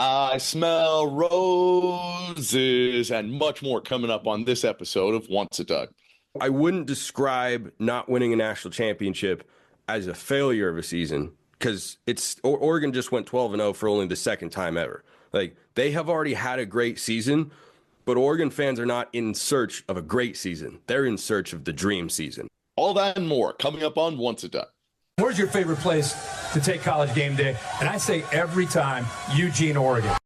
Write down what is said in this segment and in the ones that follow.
I smell roses and much more coming up on this episode of Once a Duck. I wouldn't describe not winning a national championship as a failure of a season because Oregon just went 12-0 for only the second time ever. Like, they have already had a great season, but Oregon fans are not in search of a great season. They're in search of the dream season. All that and more coming up on Once a Duck. Where's your favorite place to take college game day? And I say every time, Eugene, Oregon.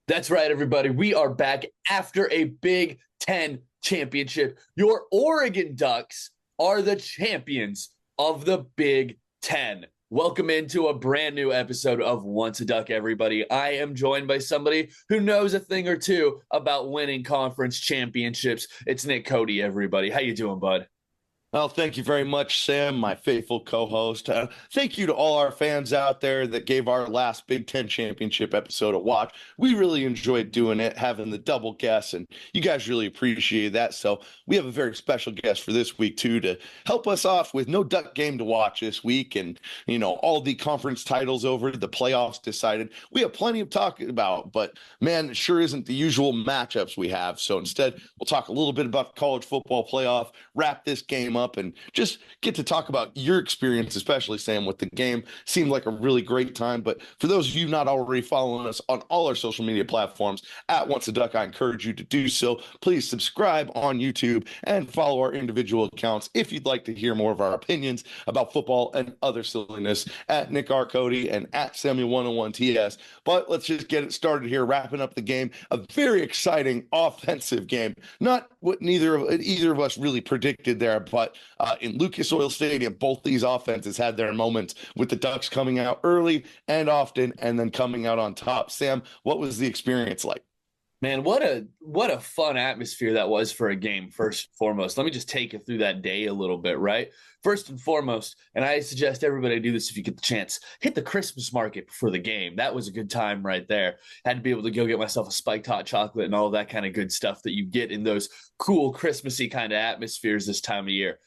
That's right, everybody. We are back after a Big Ten championship. Your Oregon Ducks are the champions of the Big Ten. Welcome into a brand new episode of Once a Duck, everybody. I am joined by somebody who knows a thing or two about winning conference championships. It's Nick Cody, everybody. How you doing, bud? Well, thank you very much, Sam, my faithful co-host. Thank you to all our fans out there that gave our last Big Ten championship episode a watch. We really enjoyed doing it, having the double guests, and you guys really appreciated that. So we have a very special guest for this week, too, to help us off with no Duck game to watch this week. And, you know, all the conference titles over, the playoffs decided. We have plenty of talking about, but, man, it sure isn't the usual matchups we have. So instead, we'll talk a little bit about the college football playoff, wrap this game up, and just get to talk about your experience, especially Sam, with the game. Seemed like a really great time. But for those of you not already following us on all our social media platforms at Once a Duck, I encourage you to do so. Please subscribe on YouTube and follow our individual accounts if you'd like to hear more of our opinions about football and other silliness at Nick R. Cody and at Samuel101TS. But let's just get it started here, wrapping up the game. A very exciting offensive game. Not what either of us really predicted there, but in Lucas Oil Stadium, both these offenses had their moments, with the Ducks coming out early and often and then coming out on top. Sam, what was the experience like? Man, what a fun atmosphere that was for a game, first and foremost. Let me just take you through that day a little bit, right? First and foremost, and I suggest everybody do this if you get the chance, hit the Christmas market before the game. That was a good time right there. Had to be able to go get myself a spiked hot chocolate and all that kind of good stuff that you get in those cool Christmassy kind of atmospheres this time of year.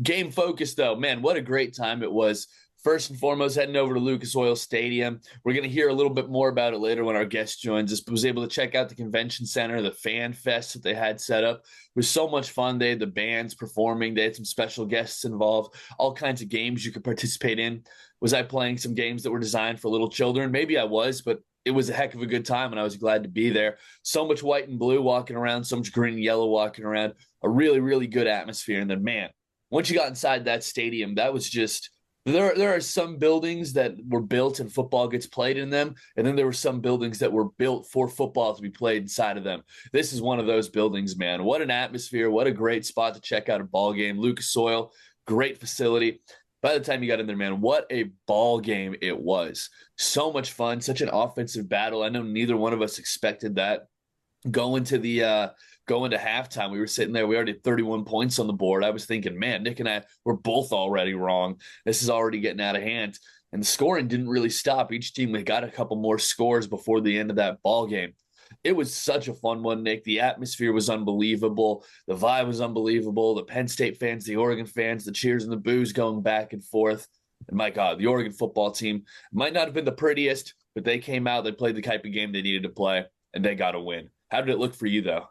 Game focused, though. Man, what a great time it was. First and foremost, heading over to Lucas Oil Stadium. We're going to hear a little bit more about it later when our guest joins us, but was able to check out the convention center, the fan fest that they had set up. It was so much fun. They had the bands performing. They had some special guests involved, all kinds of games you could participate in. Was I playing some games that were designed for little children? Maybe I was, but it was a heck of a good time, and I was glad to be there. So much white and blue walking around, so much green and yellow walking around. A really, really good atmosphere. And then, man, once you got inside that stadium, that was just – there are some buildings that were built and football gets played in them, and then there were some buildings that were built for football to be played inside of them. This is one of those buildings, man. What an atmosphere. What a great spot to check out a ball game. Lucas Oil, great facility. By the time you got in there, man, what a ball game it was. So much fun, such an offensive battle. I know neither one of us expected that. Going to halftime, we were sitting there. We already had 31 points on the board. I was thinking, man, Nick and I were both already wrong. This is already getting out of hand. And the scoring didn't really stop. Each team got a couple more scores before the end of that ball game. It was such a fun one, Nick. The atmosphere was unbelievable. The vibe was unbelievable. The Penn State fans, the Oregon fans, the cheers and the boos going back and forth. And my God, the Oregon football team might not have been the prettiest, but they came out, they played the type of game they needed to play, and they got a win. How did it look for you, though?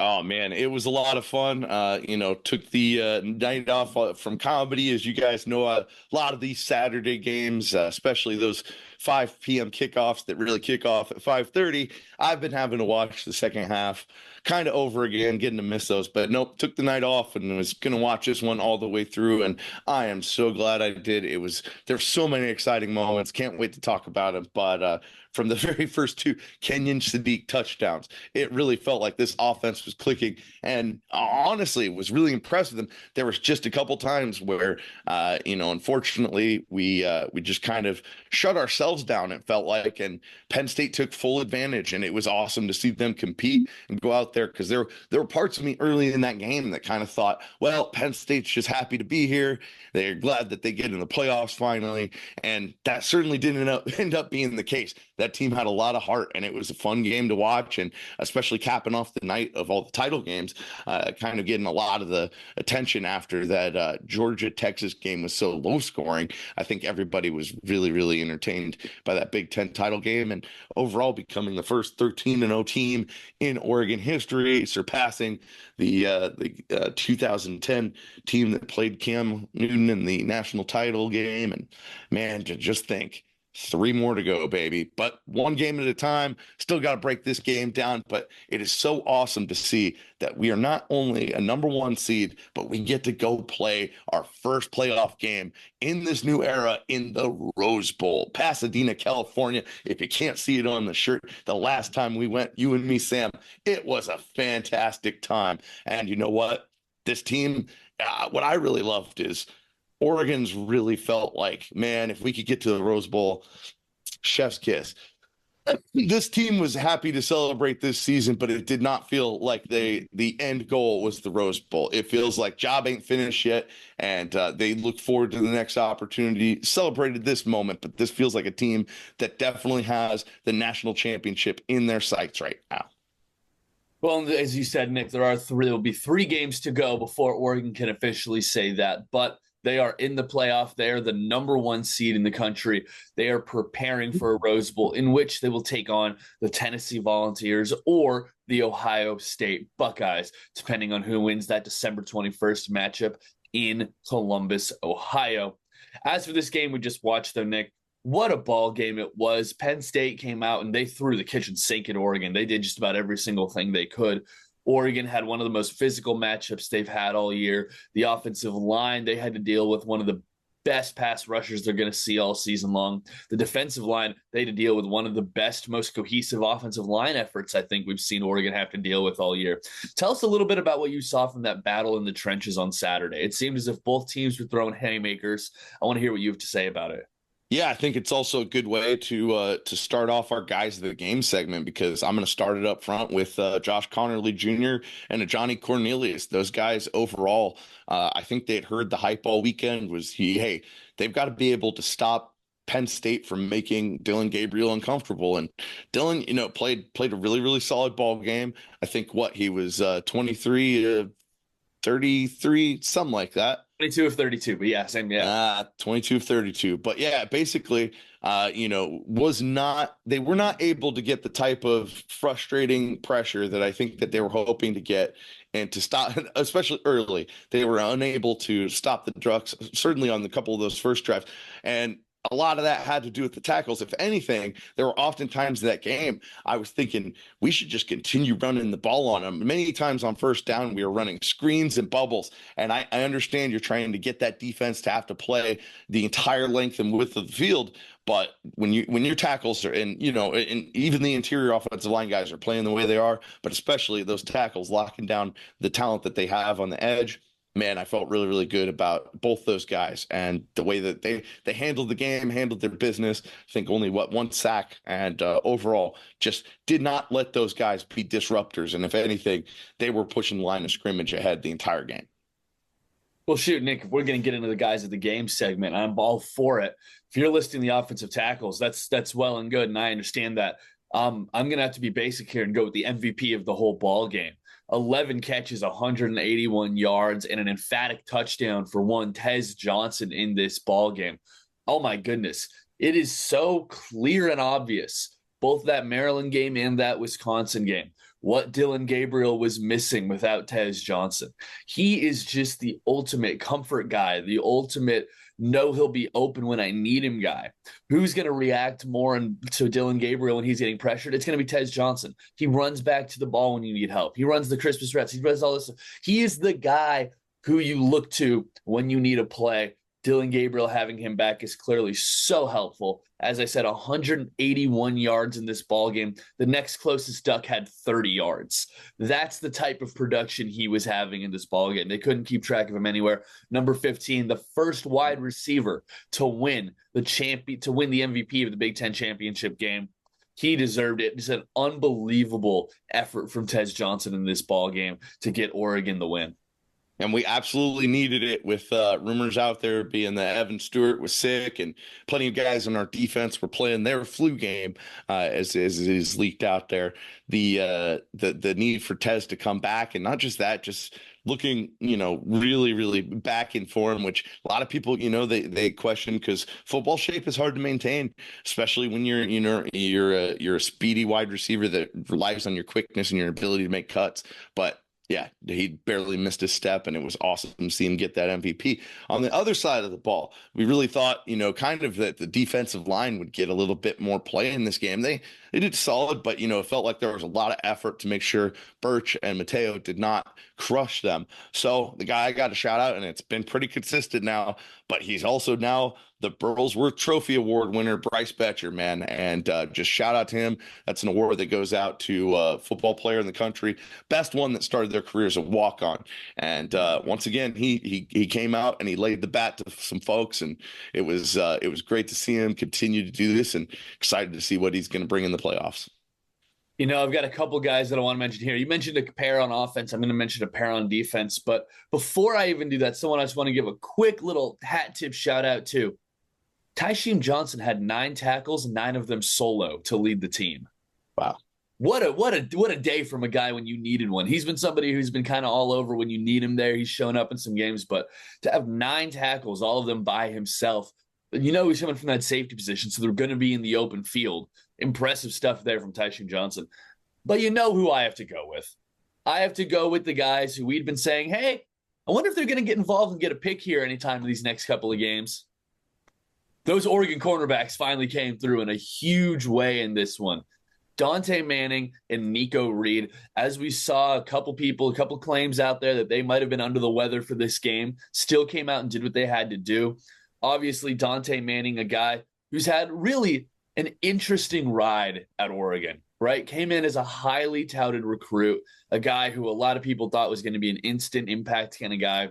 Oh, man, it was a lot of fun. Took the night off from comedy. As you guys know, a lot of these Saturday games, especially those 5 p.m. kickoffs that really kick off at 5:30. I've been having to watch the second half kind of over again, getting to miss those. But nope, took the night off and was going to watch this one all the way through. And I am so glad I did. There's so many exciting moments. Can't wait to talk about it. But from the very first 2 Kenyon Sadiq touchdowns, it really felt like this offense was clicking. And honestly, it was really impressed with them. There was just a couple times where, unfortunately, we just kind of shut ourselves down, it felt like. And Penn State took full advantage. And it was awesome to see them compete and go out there, because there were parts of me early in that game that kind of thought, well, Penn State's just happy to be here. They're glad that they get in the playoffs finally. And that certainly didn't end up being the case. That team had a lot of heart, and it was a fun game to watch, and especially capping off the night of all the title games, kind of getting a lot of the attention after that Georgia-Texas game was so low scoring. I think everybody was really, really entertained by that Big Ten title game, and overall becoming the first 13-0 team in Oregon history, surpassing the 2010 team that played Cam Newton in the national title game. And man, to just think, 3 more to go, baby. But one game at a time. Still got to break this game down. But it is so awesome to see that we are not only a number 1 seed, but we get to go play our first playoff game in this new era in the Rose Bowl, Pasadena, California. If you can't see it on the shirt, the last time we went, you and me, Sam, it was a fantastic time. And you know what? This team, what I really loved is Oregon's really felt like, man, if we could get to the Rose Bowl, chef's kiss. This team was happy to celebrate this season, but it did not feel like the end goal was the Rose Bowl. It feels like job ain't finished yet, and they look forward to the next opportunity. Celebrated this moment, but this feels like a team that definitely has the national championship in their sights right now. Well, as you said, Nick, there will be 3 games to go before Oregon can officially say that, but they are in the playoff. They are the number 1 seed in the country. They are preparing for a Rose Bowl in which they will take on the Tennessee Volunteers or the Ohio State Buckeyes, depending on who wins that December 21st matchup in Columbus, Ohio. As for this game we just watched, though, Nick, what a ball game it was. Penn State came out and they threw the kitchen sink at Oregon. They did just about every single thing they could. Oregon had one of the most physical matchups they've had all year. The offensive line, they had to deal with one of the best pass rushers they're going to see all season long. The defensive line, they had to deal with one of the best, most cohesive offensive line efforts I think we've seen Oregon have to deal with all year. Tell us a little bit about what you saw from that battle in the trenches on Saturday. It seemed as if both teams were throwing haymakers. I want to hear what you have to say about it. Yeah, I think it's also a good way to start off our guys of the game segment, because I'm going to start it up front with Josh Connerly Jr. and Johnny Cornelius. Those guys overall, I think they had heard the hype all weekend hey, they've got to be able to stop Penn State from making Dillon Gabriel uncomfortable. And Dillon, played a really, really solid ball game. I think he was 23 33, something like that. 22 of 32, but yeah, same, yeah. 22 of 32. But yeah, basically, they were not able to get the type of frustrating pressure that I think that they were hoping to get, and to stop, especially early. They were unable to stop the Ducks, certainly on a couple of those first drives. And a lot of that had to do with the tackles. If anything, there were often times in that game I was thinking we should just continue running the ball on them. Many times on first down, we were running screens and bubbles. And I understand you're trying to get that defense to have to play the entire length and width of the field. But when your tackles are and even the interior offensive line guys are playing the way they are, but especially those tackles locking down the talent that they have on the edge, man, I felt really, really good about both those guys and the way that they handled the game, handled their business. I think only 1 sack, and overall just did not let those guys be disruptors. And if anything, they were pushing the line of scrimmage ahead the entire game. Well, shoot, Nick, we're going to get into the guys of the game segment. I'm all for it. If you're listing the offensive tackles, that's well and good, and I understand that. I'm going to have to be basic here and go with the MVP of the whole ball game. 11 catches, 181 yards, and an emphatic touchdown for one Tez Johnson in this ball game. Oh my goodness. It is so clear and obvious, both that Maryland game and that Wisconsin game. what Dylan Gabriel was missing without Tez Johnson. He is just the ultimate comfort guy, the ultimate know he'll be open when I need him guy. Who's going to react more to Dylan Gabriel when he's getting pressured? It's going to be Tez Johnson. He runs back to the ball when you need help. He runs the Christmas reps. He runs all this stuff. He is the guy who you look to when you need a play. Dylan Gabriel, having him back is clearly so helpful. As I said, 181 yards in this ball game. The next closest Duck had 30 yards. That's the type of production he was having in this ball game. They couldn't keep track of him anywhere. Number 15, the first wide receiver to win the MVP of the Big Ten championship game. He deserved it. Just an unbelievable effort from Tez Johnson in this ball game to get Oregon the win. And we absolutely needed it with rumors out there being that Evan Stewart was sick and plenty of guys on our defense were playing their flu game as it is leaked out there. The need for Tez to come back, and not just that, just looking, really, really back in form, which a lot of people, they question because football shape is hard to maintain, especially when you're a speedy wide receiver that relies on your quickness and your ability to make cuts. But yeah, he barely missed a step, and it was awesome to see him get that MVP. On the other side of the ball, we really thought, kind of that the defensive line would get a little bit more play in this game. They did solid, but, it felt like there was a lot of effort to make sure Birch and Mateo did not crush them. So the guy I got a shout out, and it's been pretty consistent now, but he's also now the Burlsworth Trophy Award winner, Bryce Betcher, man. And just shout out to him. That's an award that goes out to football player in the country, best one that started their career as a walk-on. And once again, he came out and he laid the bat to some folks, and it was great to see him continue to do this, and excited to see what he's going to bring in the playoffs. I've got a couple guys that I want to mention here. You mentioned a pair on offense. I'm going to mention a pair on defense. But before I even do that, someone I just want to give a quick little hat tip shout out to. Tysheem Johnson had 9 tackles, 9 of them solo to lead the team. Wow. What a day from a guy when you needed one. He's been somebody who's been kind of all over when you need him there. He's shown up in some games, but to have 9 tackles, all of them by himself, he's coming from that safety position, so they're going to be in the open field. Impressive stuff there from Tysheem Johnson. But who I have to go with? I have to go with the guys who we'd been saying, hey, I wonder if they're going to get involved and get a pick here anytime in these next couple of games. Those Oregon cornerbacks finally came through in a huge way in this one. Dante Manning and Nico Reed, as we saw a couple claims out there that they might have been under the weather for this game, still came out and did what they had to do. Obviously, Dante Manning, a guy who's had really an interesting ride at Oregon, right? Came in as a highly touted recruit, a guy who a lot of people thought was going to be an instant impact kind of guy.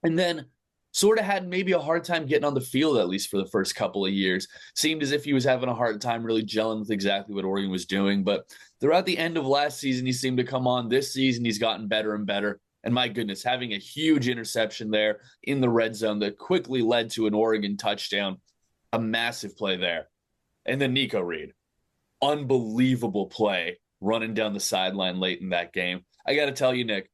And then sort of had maybe a hard time getting on the field, at least for the first couple of years. Seemed as if he was having a hard time really gelling with exactly what Oregon was doing. But throughout the end of last season, he seemed to come on. This season, he's gotten better and better. And my goodness, having a huge interception there in the red zone that quickly led to an Oregon touchdown, a massive play there. And then Nico Reed, unbelievable play running down the sideline late in that game. I got to tell you, Nick,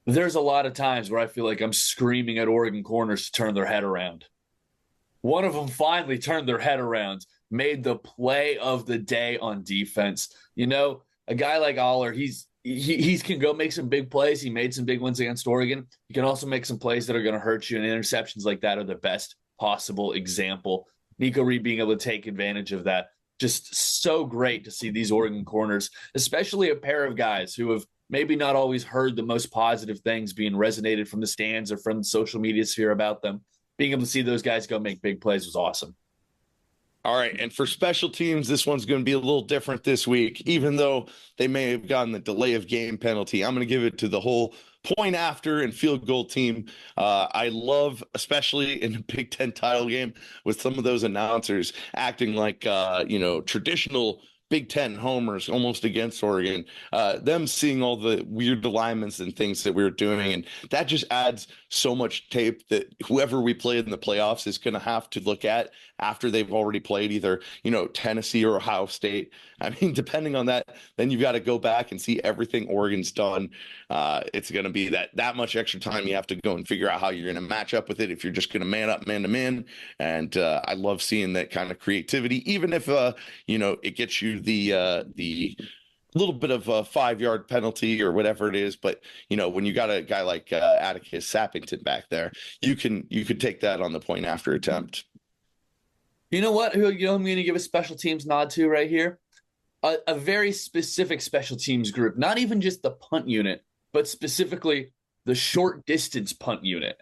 there's a lot of times where I feel like I'm screaming at Oregon corners to turn their head around. One of them finally turned their head around, made the play of the day on defense. A guy like Aller, he can go make some big plays. He made some big ones against Oregon. He can also make some plays that are going to hurt you, and interceptions like that are the best possible example. Nico Reed being able to take advantage of that. Just so great to see these Oregon corners, especially a pair of guys who have maybe not always heard the most positive things being resonated from the stands or from the social media sphere about them. Being able to see those guys go make big plays was awesome. All right, and for special teams, this one's going to be a little different this week, even though they may have gotten the delay of game penalty. I'm going to give it to the whole point after and field goal team. I love, especially in a Big Ten title game, with some of those announcers acting like, traditional Big Ten homers almost against Oregon, them seeing all the weird alignments and things that we were doing. And that just adds so much tape that whoever we play in the playoffs is going to have to look at after they've already played either, Tennessee or Ohio State. I mean, depending on that, then you've got to go back and see everything Oregon's done. It's going to be that much extra time. You have to go and figure out how you're going to match up with it if you're just going to man up man to man. And I love seeing that kind of creativity, even if, it gets you the little bit of a 5-yard penalty or whatever it is, but when you got a guy like Atticus Sappington back there, you could take that on the point after attempt. You know what? I'm going to give a special teams nod to right here. A very specific special teams group, not even just the punt unit, but specifically the short distance punt unit.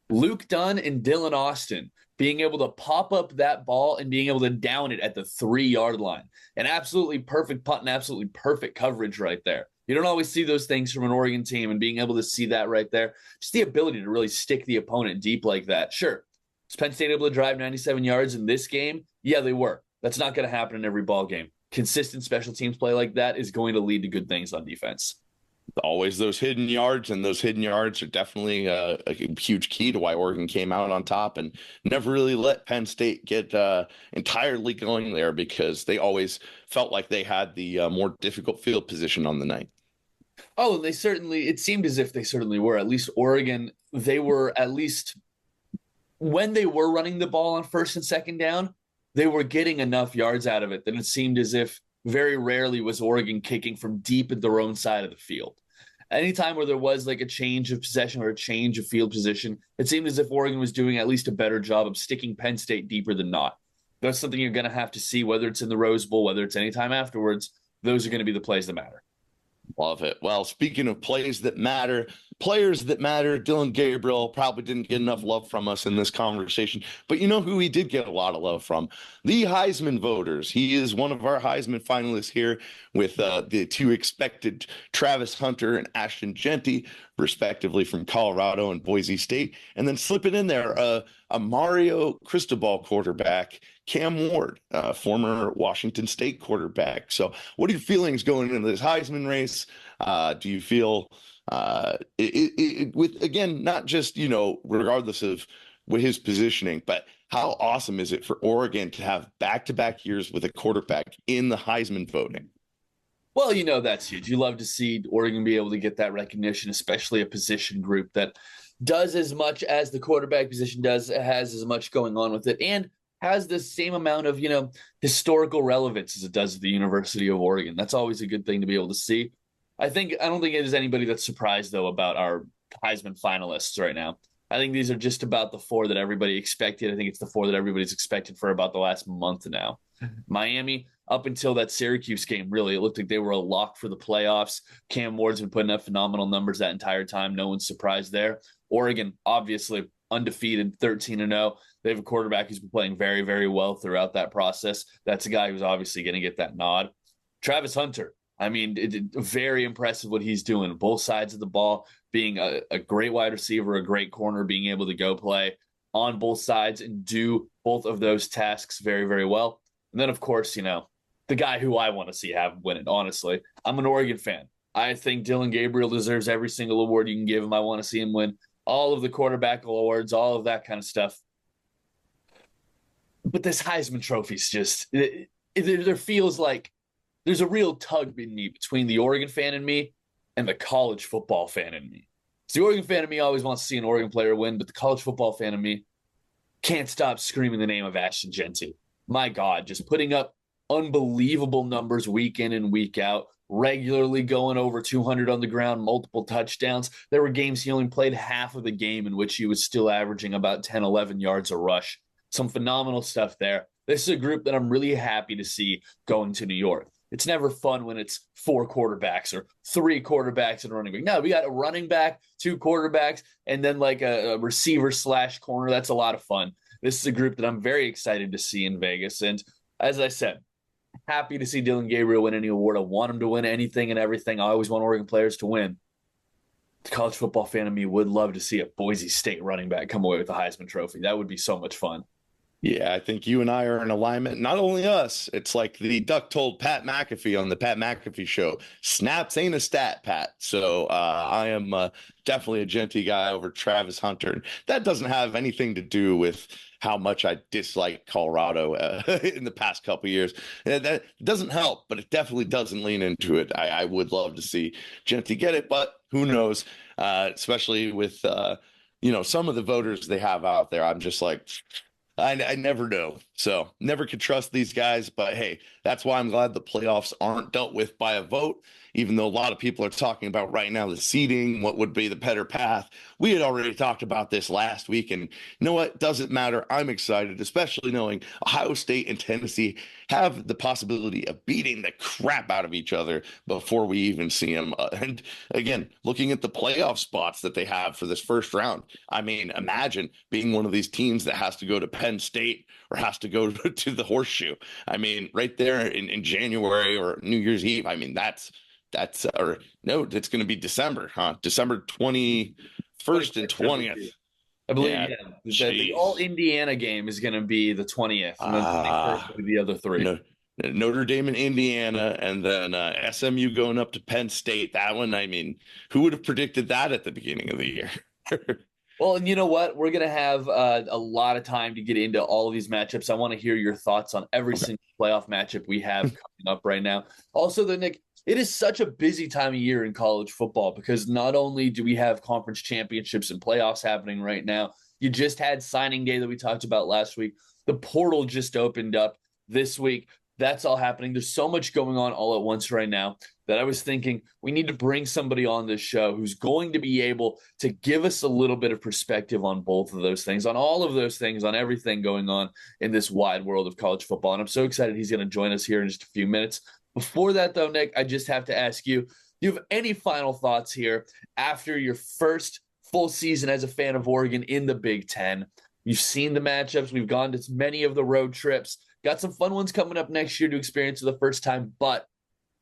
Luke Dunn and Dylan Austin being able to pop up that ball and being able to down it at the 3-yard line. An absolutely perfect punt and absolutely perfect coverage right there. You don't always see those things from an Oregon team, and being able to see that right there, just the ability to really stick the opponent deep like that. Sure, was Penn State able to drive 97 yards in this game? Yeah, they were. That's not going to happen in every ball game. Consistent special teams play like that is going to lead to good things on defense. Always those hidden yards, and those hidden yards are definitely a huge key to why Oregon came out on top and never really let Penn State get entirely going there, because they always felt like they had the more difficult field position on the night. Oh, it seemed as if they certainly were. At least Oregon, they were, at least when they were running the ball on first and second down, they were getting enough yards out of it that it seemed as if very rarely was Oregon kicking from deep at their own side of the field. Anytime where there was like a change of possession or a change of field position, it seemed as if Oregon was doing at least a better job of sticking Penn State deeper than not. That's something you're going to have to see, whether it's in the Rose Bowl, whether it's anytime afterwards. Those are going to be the plays that matter. Love it. Well, speaking of plays that matter, players that matter, Dylan Gabriel probably didn't get enough love from us in this conversation, but you know who he did get a lot of love from? The Heisman voters. He is one of our Heisman finalists here, with the two expected Travis Hunter and Ashton Jeanty, respectively, from Colorado and Boise State. And then slipping in there a Mario Cristobal quarterback, Cam Ward, former Washington State quarterback. So what are your feelings going into this Heisman race? Do you feel with, again, not just, regardless of his positioning, but how awesome is it for Oregon to have back-to-back years with a quarterback in the Heisman voting? Well, that's huge. You love to see Oregon be able to get that recognition, especially a position group that does as much as the quarterback position does, has as much going on with it, and has the same amount of, historical relevance as it does at the University of Oregon. That's always a good thing to be able to see. I don't think there's anybody that's surprised, though, about our Heisman finalists right now. I think these are just about the 4 that everybody expected. I think it's the 4 that everybody's expected for about the last month now. Miami, up until that Syracuse game, really, it looked like they were a lock for the playoffs. Cam Ward's been putting up phenomenal numbers that entire time. No one's surprised there. Oregon, obviously, undefeated, 13-0. They have a quarterback who's been playing very, very well throughout that process. That's a guy who's obviously going to get that nod. Travis Hunter, very impressive what he's doing. Both sides of the ball, being a great wide receiver, a great corner, being able to go play on both sides and do both of those tasks very, very well. And then, of course, the guy who I want to see win it, honestly. I'm an Oregon fan. I think Dylan Gabriel deserves every single award you can give him. I want to see him win all of the quarterback awards, all of that kind of stuff. But this Heisman trophy's just, there feels like there's a real tug in me between the Oregon fan in me and the college football fan in me. So the Oregon fan in me always wants to see an Oregon player win, but the college football fan in me can't stop screaming the name of Ashton Jeanty. My God, just putting up unbelievable numbers week in and week out, regularly going over 200 on the ground, multiple touchdowns. There were games he only played half of the game in which he was still averaging about 10, 11 yards a rush. Some phenomenal stuff there. This is a group that I'm really happy to see going to New York. It's never fun when it's 4 quarterbacks or 3 quarterbacks and a running back. No, we got a running back, 2 quarterbacks, and then like a receiver / corner. That's a lot of fun. This is a group that I'm very excited to see in Vegas. And as I said, happy to see Dylan Gabriel win any award. I want him to win anything and everything. I always want Oregon players to win. The college football fan of me would love to see a Boise State running back come away with the Heisman Trophy. That would be so much fun. Yeah, I think you and I are in alignment. Not only us, it's like the duck told Pat McAfee on the Pat McAfee show. Snaps ain't a stat, Pat. So I am definitely a Jeanty guy over Travis Hunter. That doesn't have anything to do with how much I dislike Colorado in the past couple of years. That doesn't help, but it definitely doesn't lean into it. I would love to see Jeanty get it, but who knows? Especially with some of the voters they have out there. I'm just like, I never know. So never could trust these guys, but hey, that's why I'm glad the playoffs aren't dealt with by a vote, even though a lot of people are talking about right now the seeding, what would be the better path. We had already talked about this last week, and you know what? Doesn't matter. I'm excited, especially knowing Ohio State and Tennessee have the possibility of beating the crap out of each other before we even see them. And again, looking at the playoff spots that they have for this first round, I mean, imagine being one of these teams that has to go to Penn State or has to go to the horseshoe. I mean, right there in January or New Year's Eve. I mean, that's or no, it's going to be December, huh? December 21st and 20th. I believe, the all Indiana game is going to be the 20th, and then the 21st will be the other three. No, Notre Dame and Indiana, and then SMU going up to Penn State. That one, I mean, who would have predicted that at the beginning of the year? Well, and you know what? We're going to have a lot of time to get into all of these matchups. I want to hear your thoughts on every single playoff matchup we have coming up right now. Also, Nick, it is such a busy time of year in college football because not only do we have conference championships and playoffs happening right now, you just had signing day that we talked about last week. The portal just opened up this week. That's all happening. There's so much going on all at once right now that I was thinking we need to bring somebody on this show who's going to be able to give us a little bit of perspective on both of those things, on all of those things, on everything going on in this wide world of college football. And I'm so excited he's going to join us here in just a few minutes. Before that, though, Nick, I just have to ask you, do you have any final thoughts here after your first full season as a fan of Oregon in the Big Ten? You've seen the matchups. We've gone to many of the road trips. Got some fun ones coming up next year to experience for the first time. But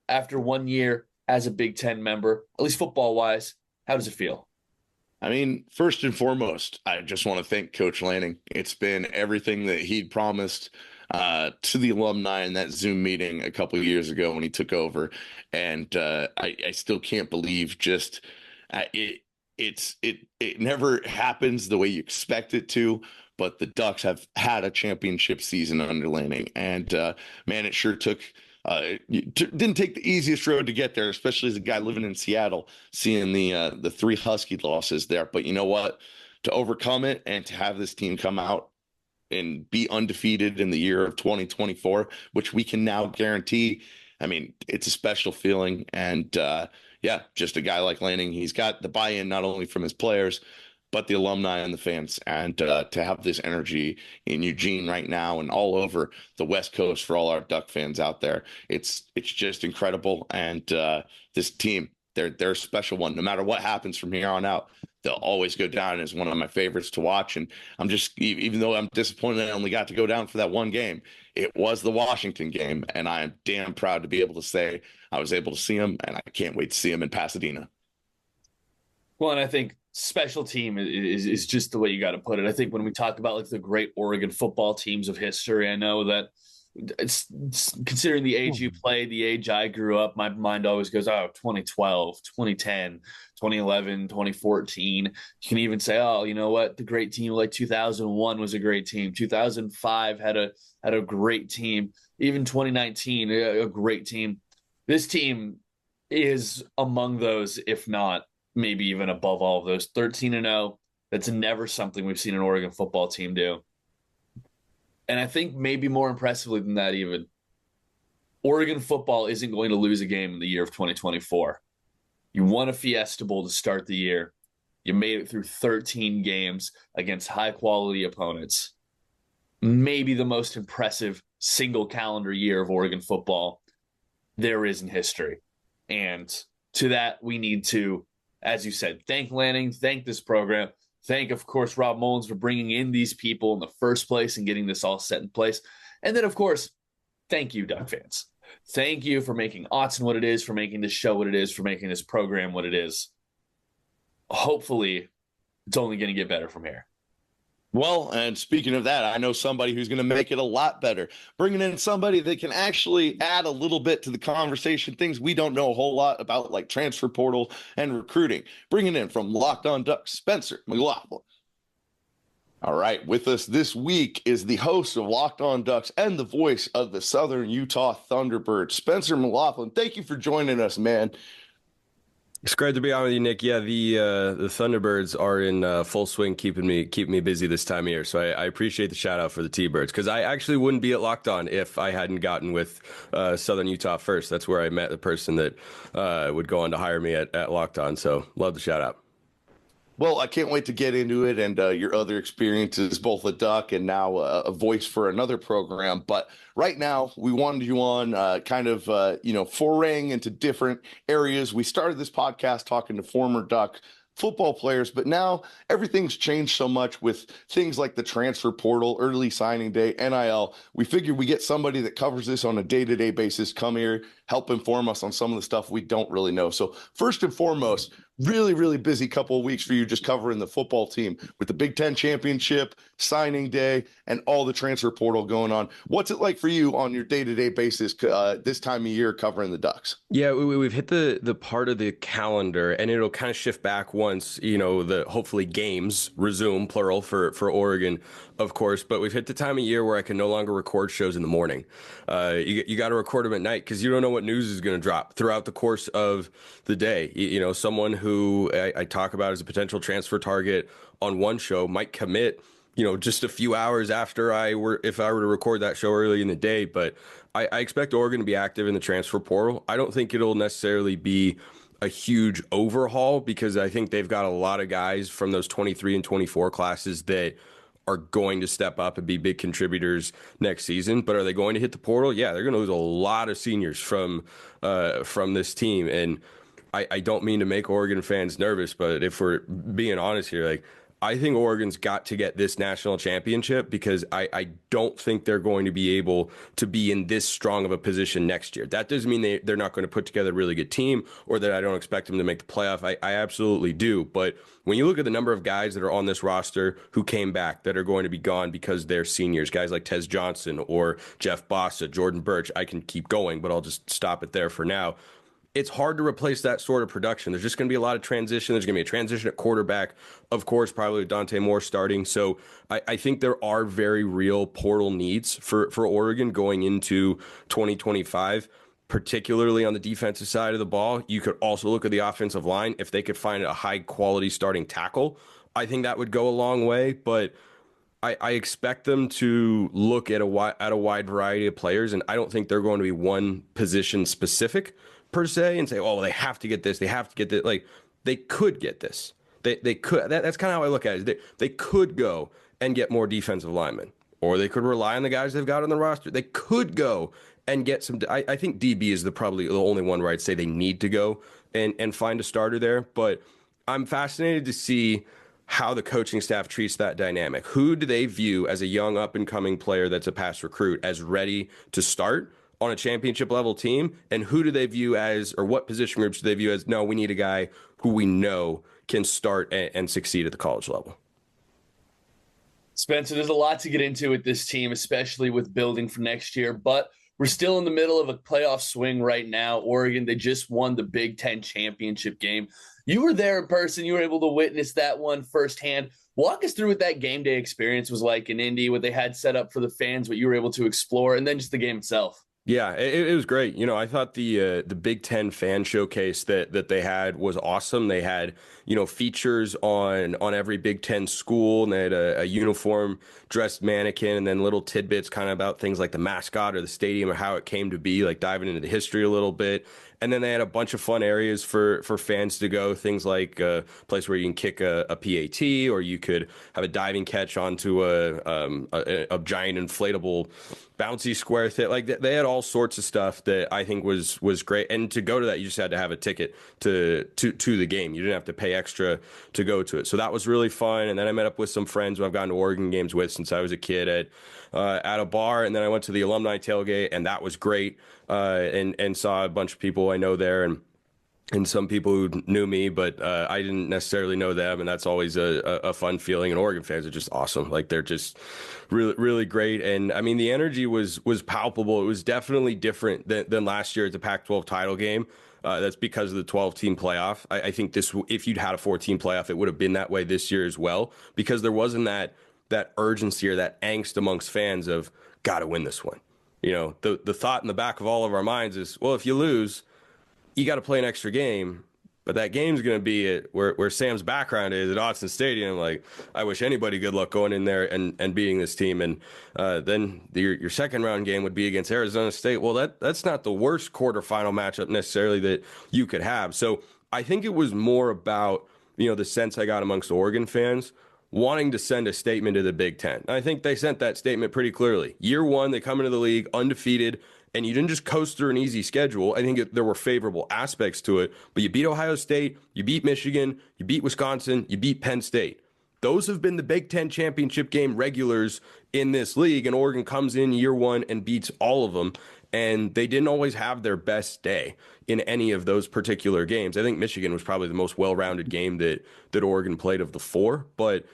after 1 year as a Big Ten member, at least football-wise, how does it feel? I mean, first and foremost, I just want to thank Coach Lanning. It's been everything that he'd promised to the alumni in that Zoom meeting a couple of years ago when he took over. And I still can't believe just it never happens the way you expect it to. But the Ducks have had a championship season under Lanning, and man, it sure took. Didn't take the easiest road to get there, especially as a guy living in Seattle, seeing the 3 Husky losses there. But you know what? To overcome it and to have this team come out and be undefeated in the year of 2024, which we can now guarantee. I mean, it's a special feeling, and yeah, just a guy like Lanning, he's got the buy-in not only from his players, but the alumni and the fans, and to have this energy in Eugene right now and all over the West Coast for all our Duck fans out there, it's just incredible. And this team, they're a special one. No matter what happens from here on out, they'll always go down as one of my favorites to watch. And I'm just, even though I'm disappointed I only got to go down for that one game, it was the Washington game, and I am damn proud to be able to say I was able to see him, and I can't wait to see him in Pasadena. Well, and I think special team is just the way you got to put it. I think when we talk about like the great Oregon football teams of history, I know that it's considering the age you played, the age I grew up, my mind always goes, 2012, 2010, 2011, 2014. You can even say, you know what? The great team like 2001 was a great team. 2005 had a great team. Even 2019, a great team. This team is among those, if not maybe even above all of those. 13-0. That's never something we've seen an Oregon football team do. And I think maybe more impressively than that even, Oregon football isn't going to lose a game in the year of 2024. You won a Fiesta Bowl to start the year. You made it through 13 games against high-quality opponents. Maybe the most impressive single calendar year of Oregon football there is in history. And to that, we need to, as you said, thank Lanning, thank this program, thank, of course, Rob Mullins for bringing in these people in the first place and getting this all set in place. And then, of course, thank you, Duck fans. Thank you for making Autzen what it is, for making this show what it is, for making this program what it is. Hopefully, it's only going to get better from here. Well, and speaking of that, I know somebody who's going to make it a lot better. Bringing in somebody that can actually add a little bit to the conversation, things we don't know a whole lot about, like transfer portal and recruiting. Bringing in from Locked On Ducks, Spencer McLaughlin. All right, with us this week is the host of Locked On Ducks and the voice of the Southern Utah Thunderbirds, Spencer McLaughlin. Thank you for joining us, man. It's great to be on with you, Nick. Yeah, the Thunderbirds are in full swing, keeping me busy this time of year. So I appreciate the shout out for the T-Birds, because I actually wouldn't be at Locked On if I hadn't gotten with Southern Utah first. That's where I met the person that would go on to hire me at Locked On. So love the shout out. Well, I can't wait to get into it and your other experiences, both a Duck and now a voice for another program. But right now, we wanted you on foraying into different areas. We started this podcast talking to former Duck football players, but now everything's changed so much with things like the transfer portal, early signing day, NIL. We figured we get somebody that covers this on a day-to-day basis, come here, help inform us on some of the stuff we don't really know. So first and foremost, really, really busy couple of weeks for you just covering the football team with the Big Ten championship, signing day, and all the transfer portal going on. What's it like for you on your day-to-day basis this time of year covering the Ducks? Yeah, we've hit the part of the calendar, and it'll kind of shift back once, the hopefully games resume, plural, for Oregon, of course. But we've hit the time of year where I can no longer record shows in the morning. You got to record them at night because you don't know what news is going to drop throughout the course of the day. Someone who I talk about as a potential transfer target on one show might commit, just a few hours after if I were to record that show early in the day. But I expect Oregon to be active in the transfer portal. I don't think it'll necessarily be a huge overhaul because I think they've got a lot of guys from those 23 and 24 classes that are going to step up and be big contributors next season. But are they going to hit the portal? Yeah, they're going to lose a lot of seniors from this team. And I don't mean to make Oregon fans nervous, but if we're being honest here, I think Oregon's got to get this national championship because I don't think they're going to be able to be in this strong of a position next year. That doesn't mean they're not going to put together a really good team or that I don't expect them to make the playoff. I absolutely do. But when you look at the number of guys that are on this roster who came back that are going to be gone because they're seniors, guys like Tez Johnson or Jeff Bossa, Jordan Birch, I can keep going, but I'll just stop it there for now. It's hard to replace that sort of production. There's just going to be a lot of transition. There's going to be a transition at quarterback, of course, probably with Dante Moore starting. So I think there are very real portal needs for Oregon going into 2025, particularly on the defensive side of the ball. You could also look at the offensive line. If they could find a high-quality starting tackle, I think that would go a long way. But I expect them to look at a wide variety of players, and I don't think they're going to be one position specific per se and say, oh, they have to get this. They have to get this. They could get this. They could. That's kind of how I look at it. They could go and get more defensive linemen, or they could rely on the guys they've got on the roster. They could go and get some. I think DB is probably the only one where I'd say they need to go and find a starter there. But I'm fascinated to see how the coaching staff treats that dynamic. Who do they view as a young up-and-coming player that's a past recruit as ready to start on a championship level team, and who do they view as, or what position groups do they view as, no, we need a guy who we know can start and succeed at the college level? Spencer, there's a lot to get into with this team, especially with building for next year, but we're still in the middle of a playoff swing right now. Oregon, they just won the Big Ten championship game. You were there in person. You were able to witness that one firsthand. Walk us through what that game day experience was like in Indy, what they had set up for the fans, what you were able to explore, and then just the game itself. Yeah, it was great. I thought the Big Ten fan showcase that they had was awesome. They had, features on every Big Ten school, and they had a uniform dressed mannequin, and then little tidbits kind of about things like the mascot or the stadium or how it came to be, like diving into the history a little bit. And then they had a bunch of fun areas for fans to go, things like a place where you can kick a PAT, or you could have a diving catch onto a giant inflatable bouncy square thing. Like they had all sorts of stuff that I think was great. And to go to that, you just had to have a ticket to the game. You didn't have to pay extra to go to it. So that was really fun. And then I met up with some friends who I've gone to Oregon games with since I was a kid at a bar. And then I went to the alumni tailgate, and that was great. And saw a bunch of people I know there, and some people who knew me, but I didn't necessarily know them, and that's always a fun feeling. And Oregon fans are just awesome. Like, they're just really, really great. And I mean, the energy was palpable. It was definitely different than last year at the Pac-12 title game. That's because of the 12-team playoff. I think if you'd had a 14 playoff, it would have been that way this year as well, because there wasn't that urgency or that angst amongst fans of got to win this one. The thought in the back of all of our minds is, well, if you lose, you got to play an extra game. but that game's going to be at where Sam's background is at Autzen Stadium. Like, I wish anybody good luck going in there and beating this team. And then your second round game would be against Arizona State. Well, that's not the worst quarterfinal matchup necessarily that you could have. So I think it was more about, the sense I got amongst Oregon fans wanting to send a statement to the Big Ten. And I think they sent that statement pretty clearly. Year one, they come into the league undefeated, and you didn't just coast through an easy schedule. I think there were favorable aspects to it, but you beat Ohio State, you beat Michigan, you beat Wisconsin, you beat Penn State. Those have been the Big Ten championship game regulars in this league, and Oregon comes in year one and beats all of them, and they didn't always have their best day in any of those particular games. I think Michigan was probably the most well-rounded game that Oregon played of the four, but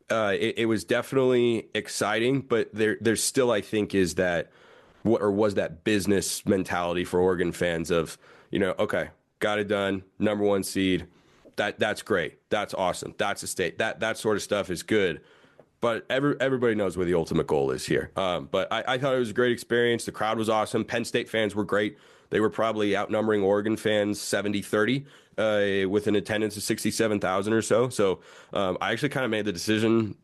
it was definitely exciting, but there's still, I think, was that business mentality for Oregon fans of, okay, got it done, number one seed. That's great. That's awesome. That's a state. That sort of stuff is good. But everybody knows where the ultimate goal is here. But I thought it was a great experience. The crowd was awesome. Penn State fans were great. They were probably outnumbering Oregon fans 70-30 with an attendance of 67,000 or so. So I actually kind of made the decision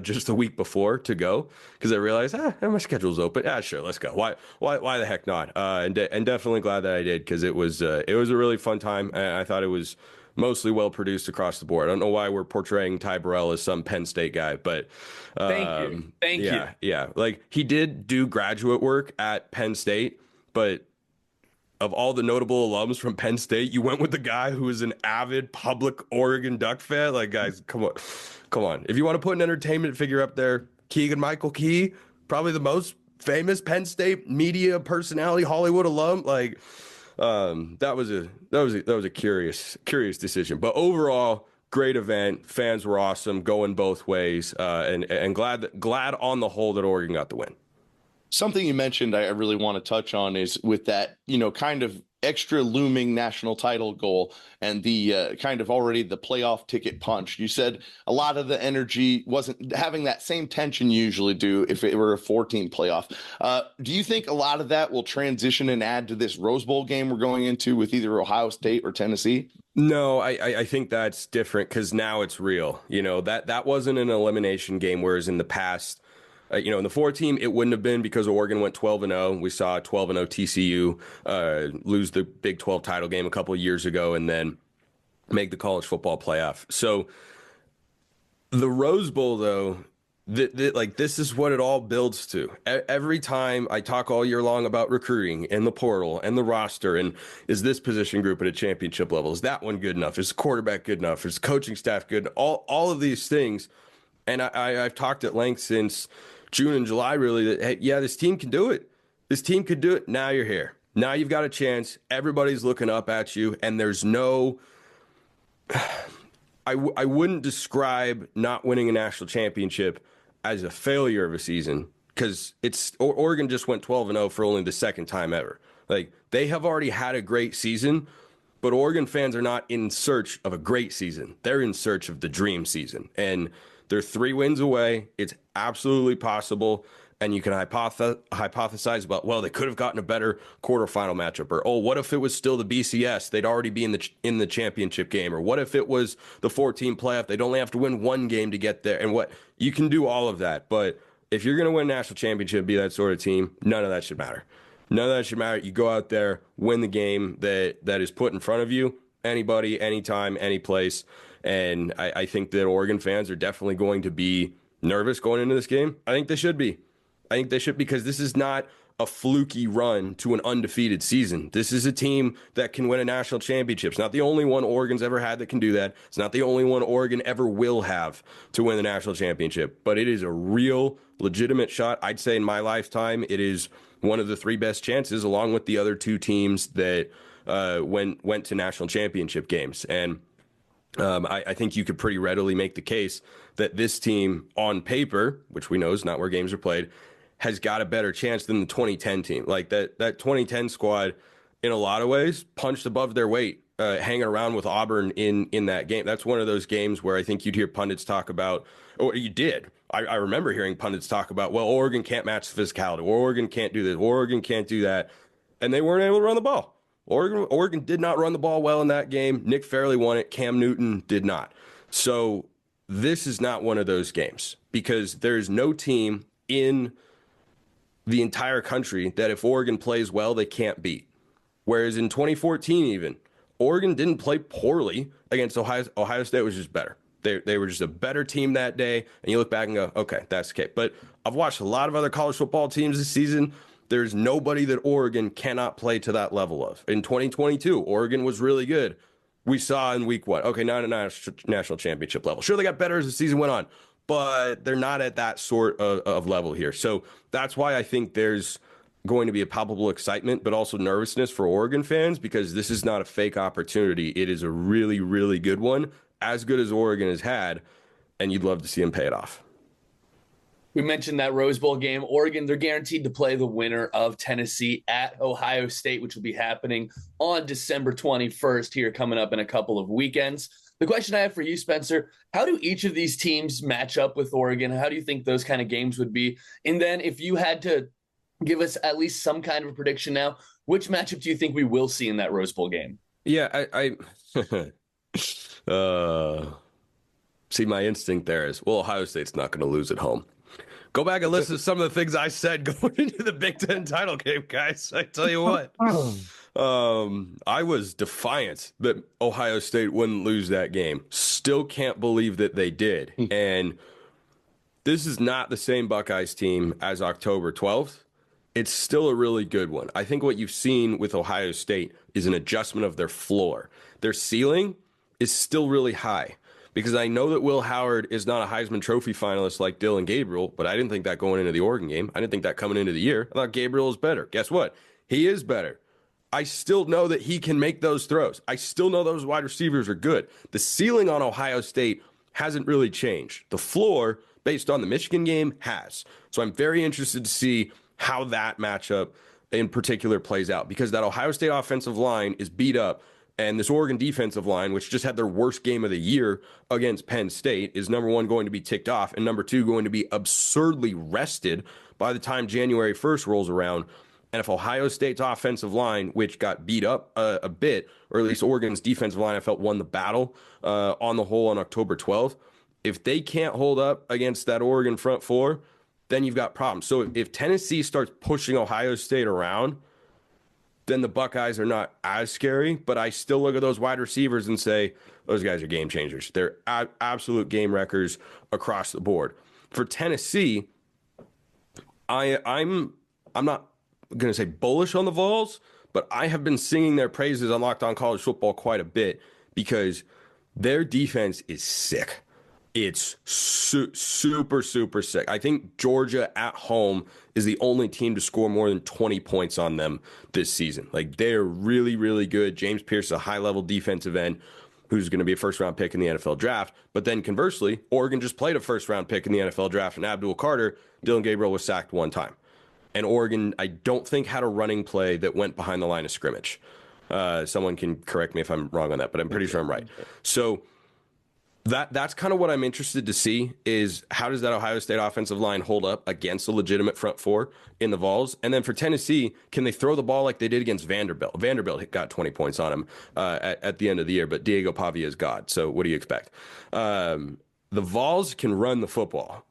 just a week before to go because I realized, my schedule's open. Yeah, sure, let's go. Why the heck not? And definitely glad that I did because it was a really fun time. And I thought it was mostly well produced across the board. I don't know why we're portraying Ty Burrell as some Penn State guy, but thank you. Yeah. Like, he did do graduate work at Penn State, but of all the notable alums from Penn State, you went with the guy who is an avid public Oregon Duck fan. Like, guys, come on. If you want to put an entertainment figure up there, Keegan-Michael Key, probably the most famous Penn State media personality, Hollywood alum. Like, that was a curious decision. But overall, great event. Fans were awesome, going both ways, and glad on the whole that Oregon got the win. Something you mentioned I really want to touch on is with that, kind of extra looming national title goal and the kind of already the playoff ticket punch. You said a lot of the energy wasn't having that same tension you usually do if it were a 14 playoff. Do you think a lot of that will transition and add to this Rose Bowl game we're going into with either Ohio State or Tennessee? No, I think that's different because now it's real. That wasn't an elimination game, whereas in the past, in the 4 team, it wouldn't have been because Oregon went 12-0. We saw 12-0 TCU lose the Big 12 title game a couple of years ago and then make the college football playoff. So the Rose Bowl, though, this is what it all builds to. Every time I talk all year long about recruiting and the portal and the roster and is this position group at a championship level? Is that one good enough? Is the quarterback good enough? Is the coaching staff good? All of these things. And I've talked at length since June and July, really, that, hey, yeah, this team can do it. This team could do it. Now you're here. Now you've got a chance. Everybody's looking up at you, and there's no I wouldn't describe not winning a national championship as a failure of a season because Oregon just went 12-0 for only the second time ever. Like, they have already had a great season, but Oregon fans are not in search of a great season. They're in search of the dream season, and they're 3 wins away. It's absolutely possible. And you can hypothesize about, well, they could have gotten a better quarterfinal matchup. Or, what if it was still the BCS? They'd already be in the championship game. Or what if it was the 14 playoff? They'd only have to win 1 game to get there. And you can do all of that. But if you're going to win a national championship, be that sort of team, none of that should matter. None of that should matter. You go out there, win the game that is put in front of you. Anybody, anytime, any place. And I think that Oregon fans are definitely going to be nervous going into this game. I think they should be. Because this is not a fluky run to an undefeated season. This is a team that can win a national championship. It's not the only one Oregon's ever had that can do that. It's not the only one Oregon ever will have to win the national championship. But it is a real, legitimate shot. I'd say in my lifetime, it is one of the 3 best chances, along with the other 2 teams that went to national championship games. And I think you could pretty readily make the case that this team on paper, which we know is not where games are played, has got a better chance than the 2010 team. Like that 2010 squad, in a lot of ways, punched above their weight, hanging around with Auburn in that game. That's one of those games where I think you'd hear pundits talk about, or you did. I remember hearing pundits talk about, well, Oregon can't match the physicality. Oregon can't do this. Oregon can't do that. And they weren't able to run the ball. Oregon did not run the ball well in that game. Nick Fairley won it. Cam Newton did not. So this is not one of those games because there's no team in the entire country that if Oregon plays well, they can't beat. Whereas in 2014 even, Oregon didn't play poorly against Ohio. Ohio State was just better. They were just a better team that day. And you look back and go, okay, that's okay. But I've watched a lot of other college football teams this season. There's nobody that Oregon cannot play to that level of. In 2022, Oregon was really good. We saw in week one, okay, not a national championship level. Sure, they got better as the season went on, but they're not at that sort of level here. So that's why I think there's going to be a palpable excitement, but also nervousness for Oregon fans because this is not a fake opportunity. It is a really, really good one, as good as Oregon has had, and you'd love to see them pay it off. We mentioned that Rose Bowl game. Oregon, they're guaranteed to play the winner of Tennessee at Ohio State, which will be happening on December 21st here coming up in a couple of weekends. The question I have for you, Spencer, how do each of these teams match up with Oregon? How do you think those kind of games would be? And then if you had to give us at least some kind of a prediction now, which matchup do you think we will see in that Rose Bowl game? Yeah, I see my instinct there is, well, Ohio State's not going to lose at home. Go back and listen to some of the things I said going into the Big Ten title game, guys. I tell you what, I was defiant that Ohio State wouldn't lose that game. Still can't believe that they did. And this is not the same Buckeyes team as October 12th. It's still a really good one. I think what you've seen with Ohio State is an adjustment of their floor. Their ceiling is still really high. Because I know that Will Howard is not a Heisman Trophy finalist like Dylan Gabriel, but I didn't think that going into the Oregon game. I didn't think that coming into the year. I thought Gabriel is better. Guess what? He is better. I still know that he can make those throws. I still know those wide receivers are good. The ceiling on Ohio State hasn't really changed. The floor, based on the Michigan game, has. So I'm very interested to see how that matchup in particular plays out because that Ohio State offensive line is beat up. And this Oregon defensive line, which just had their worst game of the year against Penn State, is number one going to be ticked off and number two going to be absurdly rested by the time January 1st rolls around. And if Ohio State's offensive line, which got beat up a bit, or at least Oregon's defensive line, I felt won the battle on the whole on October 12th, if they can't hold up against that Oregon front four, then you've got problems. So if Tennessee starts pushing Ohio State around, then the Buckeyes are not as scary, but I still look at those wide receivers and say, those guys are game changers. They're absolute game wreckers across the board. For Tennessee, I'm not going to say bullish on the Vols, but I have been singing their praises on Locked On College Football quite a bit because their defense is sick. It's super, super sick. I think Georgia at home is the only team to score more than 20 points on them this season. Like, they're really, really good. James Pierce is a high-level defensive end who's going to be a first-round pick in the NFL draft. But then conversely, Oregon just played a first-round pick in the NFL draft, and Abdul Carter, Dylan Gabriel was sacked one time. And Oregon, I don't think, had a running play that went behind the line of scrimmage. Someone can correct me if I'm wrong on that, but I'm pretty sure I'm right. So that's kind of what I'm interested to see is how does that Ohio State offensive line hold up against a legitimate front four in the Vols? And then for Tennessee, can they throw the ball like they did against Vanderbilt? Vanderbilt got 20 points on him at the end of the year, but Diego Pavia is God. So what do you expect? The Vols can run the football.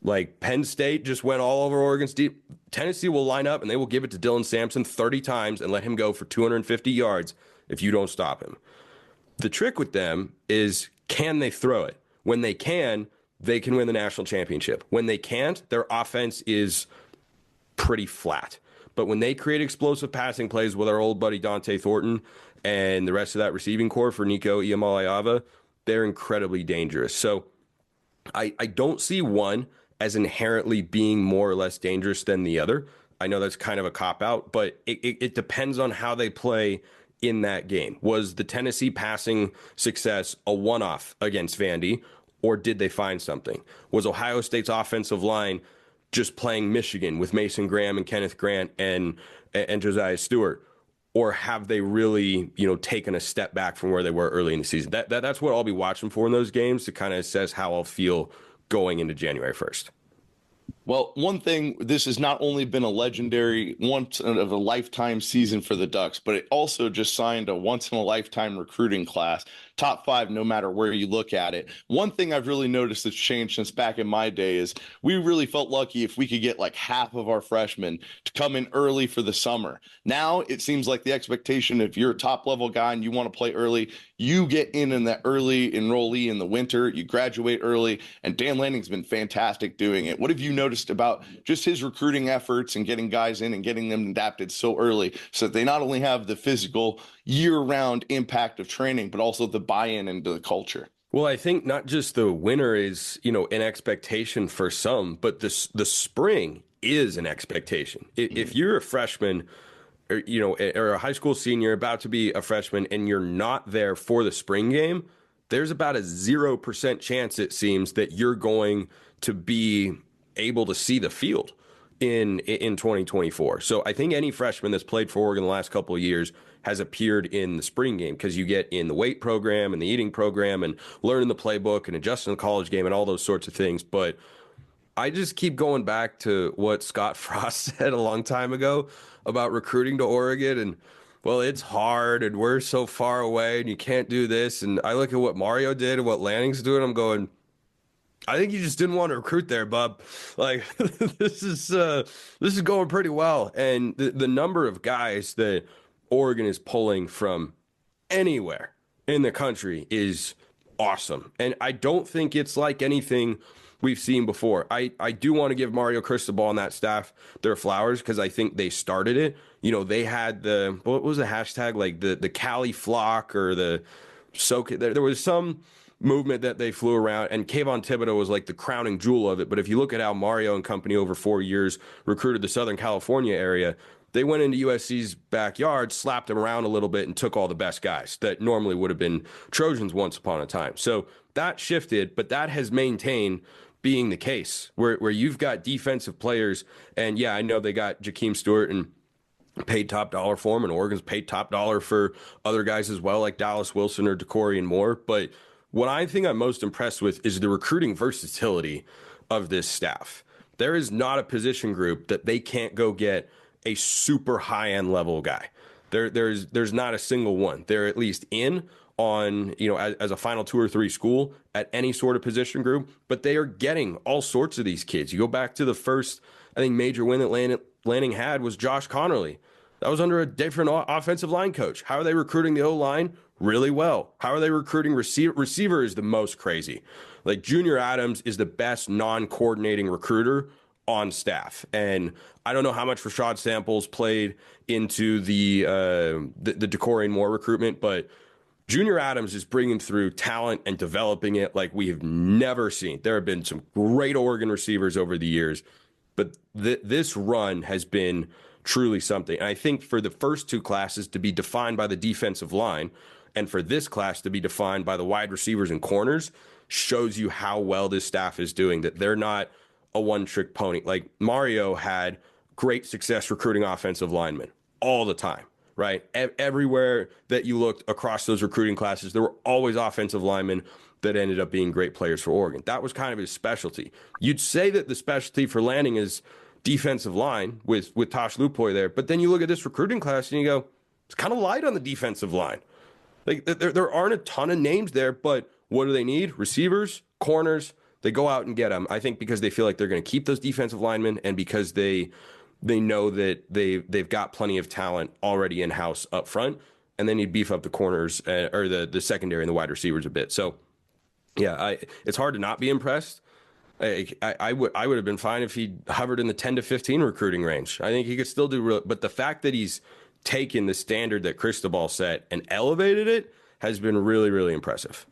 Like Penn State just went all over Oregon State. Tennessee will line up and they will give it to Dylan Sampson 30 times and let him go for 250 yards if you don't stop him. The trick with them is, can they throw it? When they can win the national championship. When they can't, their offense is pretty flat. But when they create explosive passing plays with our old buddy Dante Thornton and the rest of that receiving core for Nico Iamaleava, they're incredibly dangerous. So I don't see one as inherently being more or less dangerous than the other. I know that's kind of a cop-out, but it depends on how they play in that game. Was the Tennessee passing success a one-off against Vandy, or did they find something? Was Ohio State's offensive line just playing Michigan with Mason Graham and Kenneth Grant and Josiah Stewart? Or have they really, taken a step back from where they were early in the season? That's what I'll be watching for in those games to kind of assess how I'll feel going into January 1st. Well, one thing, this has not only been a legendary once of a lifetime season for the Ducks, but it also just signed a once in a lifetime recruiting class, top 5, no matter where you look at it. One thing I've really noticed that's changed since back in my day is we really felt lucky if we could get like half of our freshmen to come in early for the summer. Now it seems like the expectation, if you're a top level guy and you want to play early, you get in that early enrollee in the winter, you graduate early, and Dan Lanning's been fantastic doing it. What have you noticed about just his recruiting efforts and getting guys in and getting them adapted so early so that they not only have the physical year-round impact of training, but also the buy-in into the culture? Well, I think not just the winter is, an expectation for some, but the spring is an expectation. If you're a freshman or a high school senior about to be a freshman and you're not there for the spring game, there's about a 0% chance, it seems, that you're going to be able to see the field in 2024. So I think any freshman that's played for Oregon the last couple of years has appeared in the spring game, because you get in the weight program and the eating program and learning the playbook and adjusting the college game and all those sorts of things. But I just keep going back to what Scott Frost said a long time ago about recruiting to Oregon, and well, it's hard and we're so far away and you can't do this. And I look at what Mario did and what Lanning's doing, I'm going, I think you just didn't want to recruit there, bub. Like this is going pretty well. And the number of guys that Oregon is pulling from anywhere in the country is awesome. And I don't think it's like anything we've seen before. I do want to give Mario Cristobal and that staff their flowers, because I think they started it. They had what was the hashtag, like the Cali flock or the soak. There was some movement that they flew around, and Kayvon Thibodeau was like the crowning jewel of it. But if you look at how Mario and company over 4 years recruited the Southern California area, they went into USC's backyard, slapped them around a little bit, and took all the best guys that normally would have been Trojans once upon a time. So that shifted, but that has maintained being the case, where you've got defensive players. And yeah, I know they got Jakeem Stewart and paid top dollar for him, and Oregon's paid top dollar for other guys as well, like Dallas Wilson or DeCorian Moore. But what I think I'm most impressed with is the recruiting versatility of this staff. There is not a position group that they can't go get a super high-end level guy. There's not a single one. They're at least in on, as a Final 2 or 3 school at any sort of position group, but they are getting all sorts of these kids. You go back to the first, I think, major win that Lanning had was Josh Connerly. That was under a different offensive line coach. How are they recruiting the O-line? Really well. How are they recruiting receiver is the most crazy. Like, Junior Adams is the best non-coordinating recruiter on staff. And I don't know how much Rashad Samples played into the DeCorian Moore recruitment, but Junior Adams is bringing through talent and developing it like we have never seen. There have been some great Oregon receivers over the years, but this run has been truly something. And I think for the first 2 classes to be defined by the defensive line, and for this class to be defined by the wide receivers and corners, shows you how well this staff is doing, that they're not a one-trick pony. Like, Mario had great success recruiting offensive linemen all the time, right? Everywhere that you looked across those recruiting classes, there were always offensive linemen that ended up being great players for Oregon. That was kind of his specialty. You'd say that the specialty for Lanning is defensive line with Tosh Lupoy there, but then you look at this recruiting class and you go, it's kind of light on the defensive line. Like, there aren't a ton of names there, but what do they need? Receivers, corners. They go out and get them, I think, because they feel like they're going to keep those defensive linemen, and because they know that they've got plenty of talent already in-house up front, and then you beef up the corners or the secondary and the wide receivers a bit. So, yeah, it's hard to not be impressed. I would have been fine if he hovered in the 10 to 15 recruiting range. I think he could still do but the fact that he's taken the standard that Cristobal set and elevated it has been really, really impressive.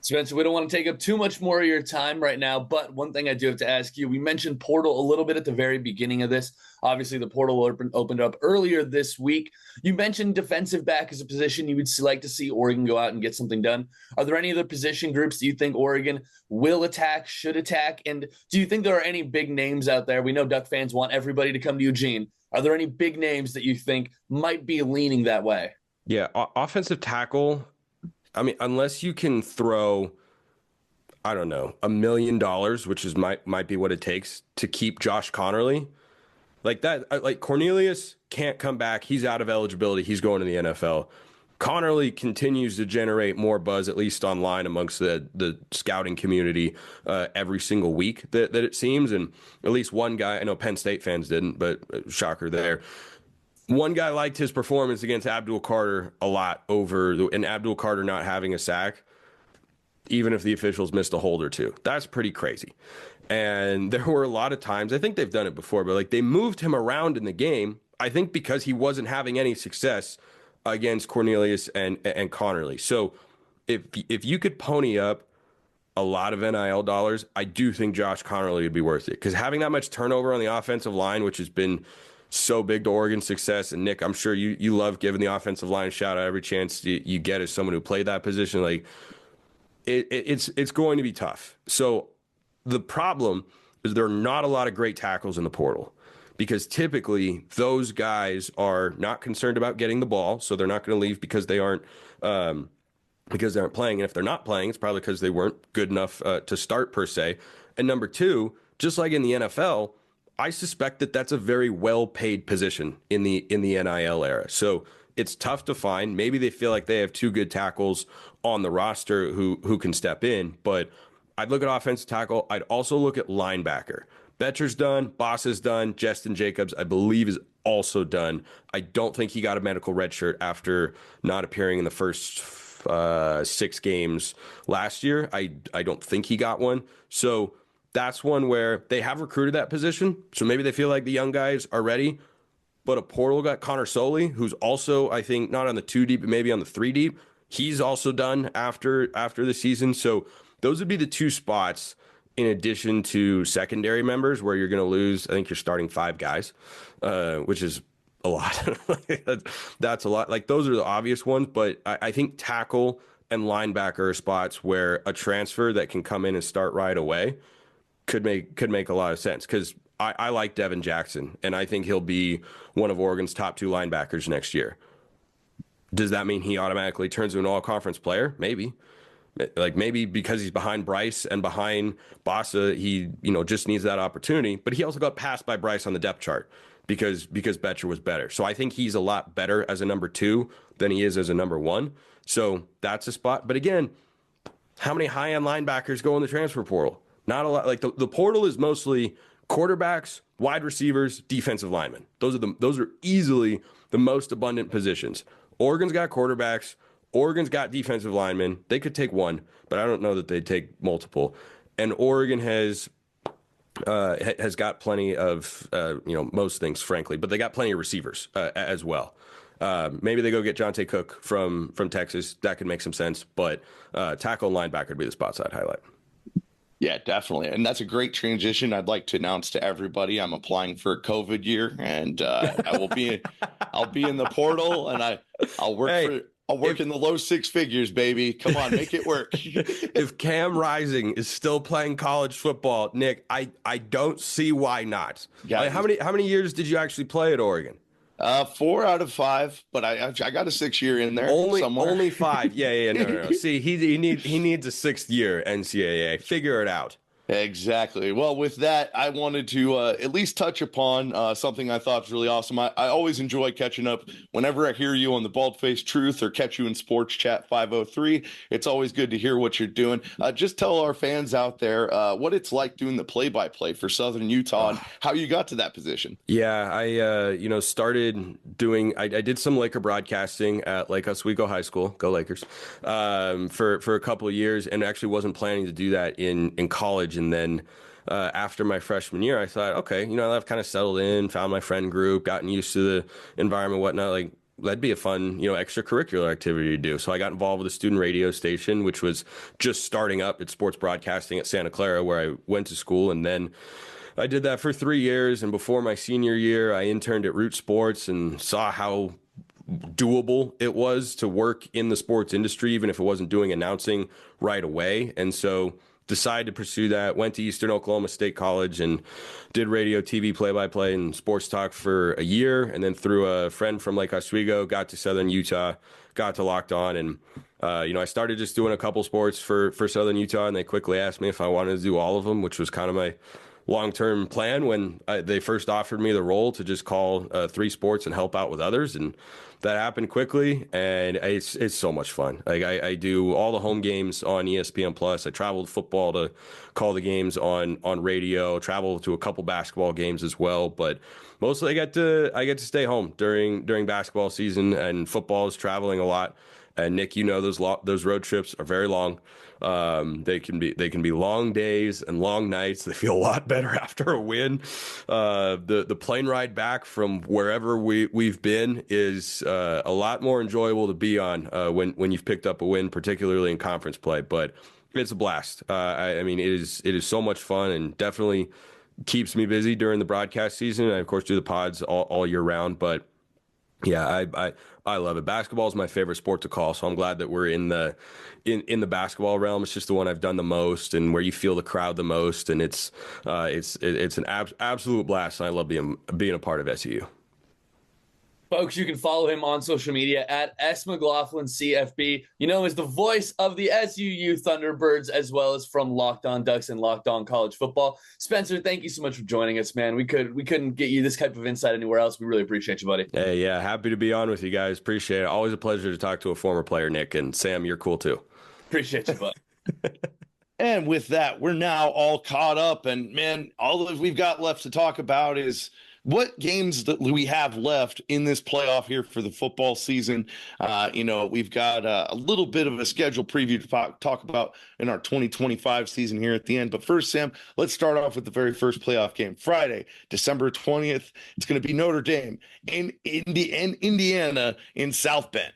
Spencer, we don't want to take up too much more of your time right now, but one thing I do have to ask you, we mentioned portal a little bit at the very beginning of this. Obviously, the portal opened up earlier this week. You mentioned defensive back as a position you would like to see Oregon go out and get something done. Are there any other position groups that you think Oregon will attack, should attack? And do you think there are any big names out there? We know Duck fans want everybody to come to Eugene. Are there any big names that you think might be leaning that way? Yeah, offensive tackle. I mean, unless you can throw I don't know, $1 million, which is might be what it takes to keep Josh Connerly. Like that, like Cornelius can't come back. He's out of eligibility. He's going to the NFL. Connerly continues to generate more buzz, at least online amongst the scouting community, every single week that it seems. And at least one guy, I know Penn State fans didn't, but shocker there. One guy liked his performance against Abdul Carter a lot and Abdul Carter not having a sack, even if the officials missed a hold or two. That's pretty crazy. And there were a lot of times, I think they've done it before, but like they moved him around in the game, I think because he wasn't having any success against Cornelius and Connerly. So if you could pony up a lot of NIL dollars, I do think Josh Connerly would be worth it. Because having that much turnover on the offensive line, which has been so big to Oregon's success, and Nick, I'm sure you love giving the offensive line a shout out every chance you get as someone who played that position. Like it's going to be tough. So the problem is there are not a lot of great tackles in the portal because typically those guys are not concerned about getting the ball, so they're not going to leave because they aren't playing. And if they're not playing, it's probably because they weren't good enough to start per se. And number two, just like in the NFL, I suspect that that's a very well-paid position in the NIL era. So it's tough to find. Maybe they feel like they have two good tackles on the roster who can step in, but I'd look at offensive tackle. I'd also look at linebacker. Betcher's done. Boss is done. Justin Jacobs, I believe, is also done. I don't think he got a medical red shirt after not appearing in the first 6 games last year. I don't think he got one. So that's one where they have recruited that position. So maybe they feel like the young guys are ready. But a portal got Connor Soley, who's also, I think, not on the 2 deep, but maybe on the 3 deep. He's also done after the season. So those would be the 2 spots in addition to secondary members where you're going to lose. I think you're starting 5 guys, which is a lot. That's a lot. Like those are the obvious ones, but I think tackle and linebacker are spots where a transfer that can come in and start right away could make a lot of sense. Because I like Devin Jackson, and I think he'll be one of Oregon's top 2 linebackers next year. Does that mean he automatically turns into an all-conference player? Maybe. Like maybe because he's behind Bryce and behind Bossa, he just needs that opportunity. But he also got passed by Bryce on the depth chart because Betcher was better. So I think he's a lot better as a number 2 than he is as a number 1. So that's a spot. But again, how many high-end linebackers go in the transfer portal? Not a lot. Like the portal is mostly quarterbacks, wide receivers, defensive linemen. Those are easily the most abundant positions. Oregon's got quarterbacks. Oregon's got defensive linemen. They could take one, but I don't know that they'd take multiple. And Oregon has got plenty of most things, frankly, but they got plenty of receivers as well. Maybe they go get Jonte Cook from Texas. That could make some sense, but tackle and linebacker would be the spots I'd highlight. Yeah, definitely. And that's a great transition. I'd like to announce to everybody I'm applying for a COVID year, and I'll be in the portal, and I'll work in the low 6 figures, baby. Come on, make it work. If Cam Rising is still playing college football, Nick, I don't see why not. Like, how many years did you actually play at Oregon? 4 out of 5, but I got a 6-year in there. Only 5. Yeah. No. See, he needs a 6th year NCAA. Figure it out. Exactly. Well, with that, I wanted to at least touch upon something I thought was really awesome. I always enjoy catching up whenever I hear you on the Bald-Faced Truth or catch you in Sports Chat 503. It's always good to hear what you're doing. Just tell our fans out there what it's like doing the play-by-play for Southern Utah and how you got to that position. Yeah, I started doing. I did some Laker broadcasting at Lake Oswego High School. Go Lakers! For a couple of years, and actually wasn't planning to do that in college. And then after my freshman year, I thought, okay, I've kind of settled in, found my friend group, gotten used to the environment, whatnot. Like, that'd be a fun, extracurricular activity to do. So I got involved with a student radio station, which was just starting up at sports broadcasting at Santa Clara, where I went to school. And then I did that for 3 years. And before my senior year, I interned at Root Sports and saw how doable it was to work in the sports industry, even if it wasn't doing announcing right away. And so decided to pursue that. Went to Eastern Oklahoma State College and did radio, TV, play-by-play, and sports talk for a year. And then through a friend from Lake Oswego, got to Southern Utah, got to Locked On. And, I started just doing a couple sports for Southern Utah, and they quickly asked me if I wanted to do all of them, which was kind of my long-term plan when they first offered me the role to just call 3 sports and help out with others. And that happened quickly, and it's so much fun. Like I do all the home games on ESPN Plus. I traveled football to call the games on radio, travel to a couple basketball games as well, but mostly I get to stay home during basketball season, and football is traveling a lot. And Nick, those road trips are very long. They can be long days and long nights. They feel a lot better after a win. The plane ride back from wherever we've been is a lot more enjoyable to be on when you've picked up a win, particularly in conference play. But it's a blast. I mean, it is so much fun, and definitely keeps me busy during the broadcast season. I of course do the pods all year round, but yeah, I love it. Basketball is my favorite sport to call, so I'm glad that we're in the basketball realm. It's just the one I've done the most, and where you feel the crowd the most, and it's an absolute blast. And I love being a part of SEU. Folks, you can follow him on social media at S McLaughlin CFB. You know, as the voice of the SUU Thunderbirds, as well as from Locked On Ducks and Locked On College Football. Spencer, thank you so much for joining us, man. We couldn't get you this type of insight anywhere else. We really appreciate you, buddy. Hey, yeah, happy to be on with you guys. Appreciate it. Always a pleasure to talk to a former player, Nick, and Sam. You're cool too. Appreciate you, bud. And with that, we're now all caught up, and man, all that we've got left to talk about is what games that we have left in this playoff here for the football season. We've got a little bit of a schedule preview to talk about in our 2025 season here at the end. But first, Sam, let's start off with the very first playoff game. Friday, December 20th. It's going to be Notre Dame in Indiana in South Bend.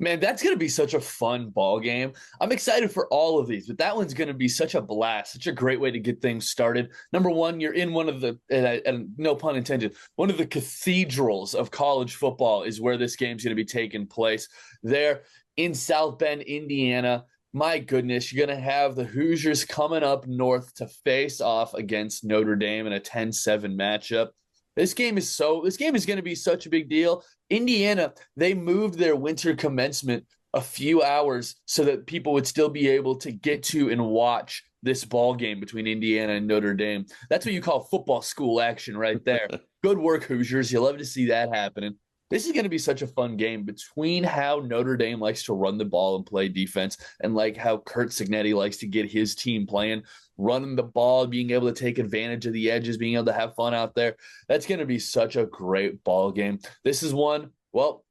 Man, that's going to be such a fun ball game. I'm excited for all of these, but that one's going to be such a blast, such a great way to get things started. Number one, you're in one of the, and no pun intended, one of the cathedrals of college football is where this game's going to be taking place. There in South Bend, Indiana. My goodness, you're going to have the Hoosiers coming up north to face off against Notre Dame in a 10-7 matchup. This game is going to be such a big deal. Indiana, they moved their winter commencement a few hours so that people would still be able to get to and watch this ball game between Indiana and Notre Dame. That's what you call football school action right there. Good work, Hoosiers. You love to see that happening. This is going to be such a fun game between how Notre Dame likes to run the ball and play defense, and like how Kurt Cignetti likes to get his team playing, running the ball, being able to take advantage of the edges, being able to have fun out there. That's going to be such a great ball game. This is one, well,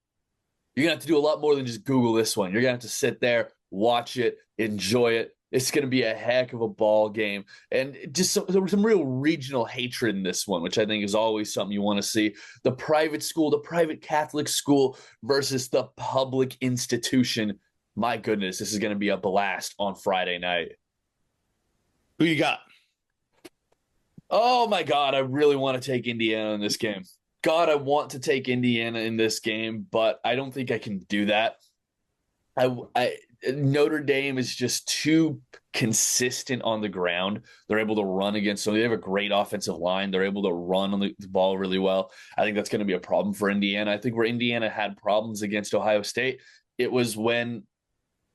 you're going to have to do a lot more than just Google this one. You're going to have to sit there, watch it, enjoy it. It's going to be a heck of a ball game, and just some real regional hatred in this one, which I think is always something you want to see. The private school, the private Catholic school versus the public institution. My goodness, this is going to be a blast on Friday night. Who you got? Oh my God, I really want to take Indiana in this game. God, I want to take Indiana in this game, but I don't think I can do that. Notre Dame is just too consistent on the ground. They're able to run against, so they have a great offensive line. They're able to run on the ball really well. I think that's going to be a problem for Indiana. I think where Indiana had problems against Ohio State, it was when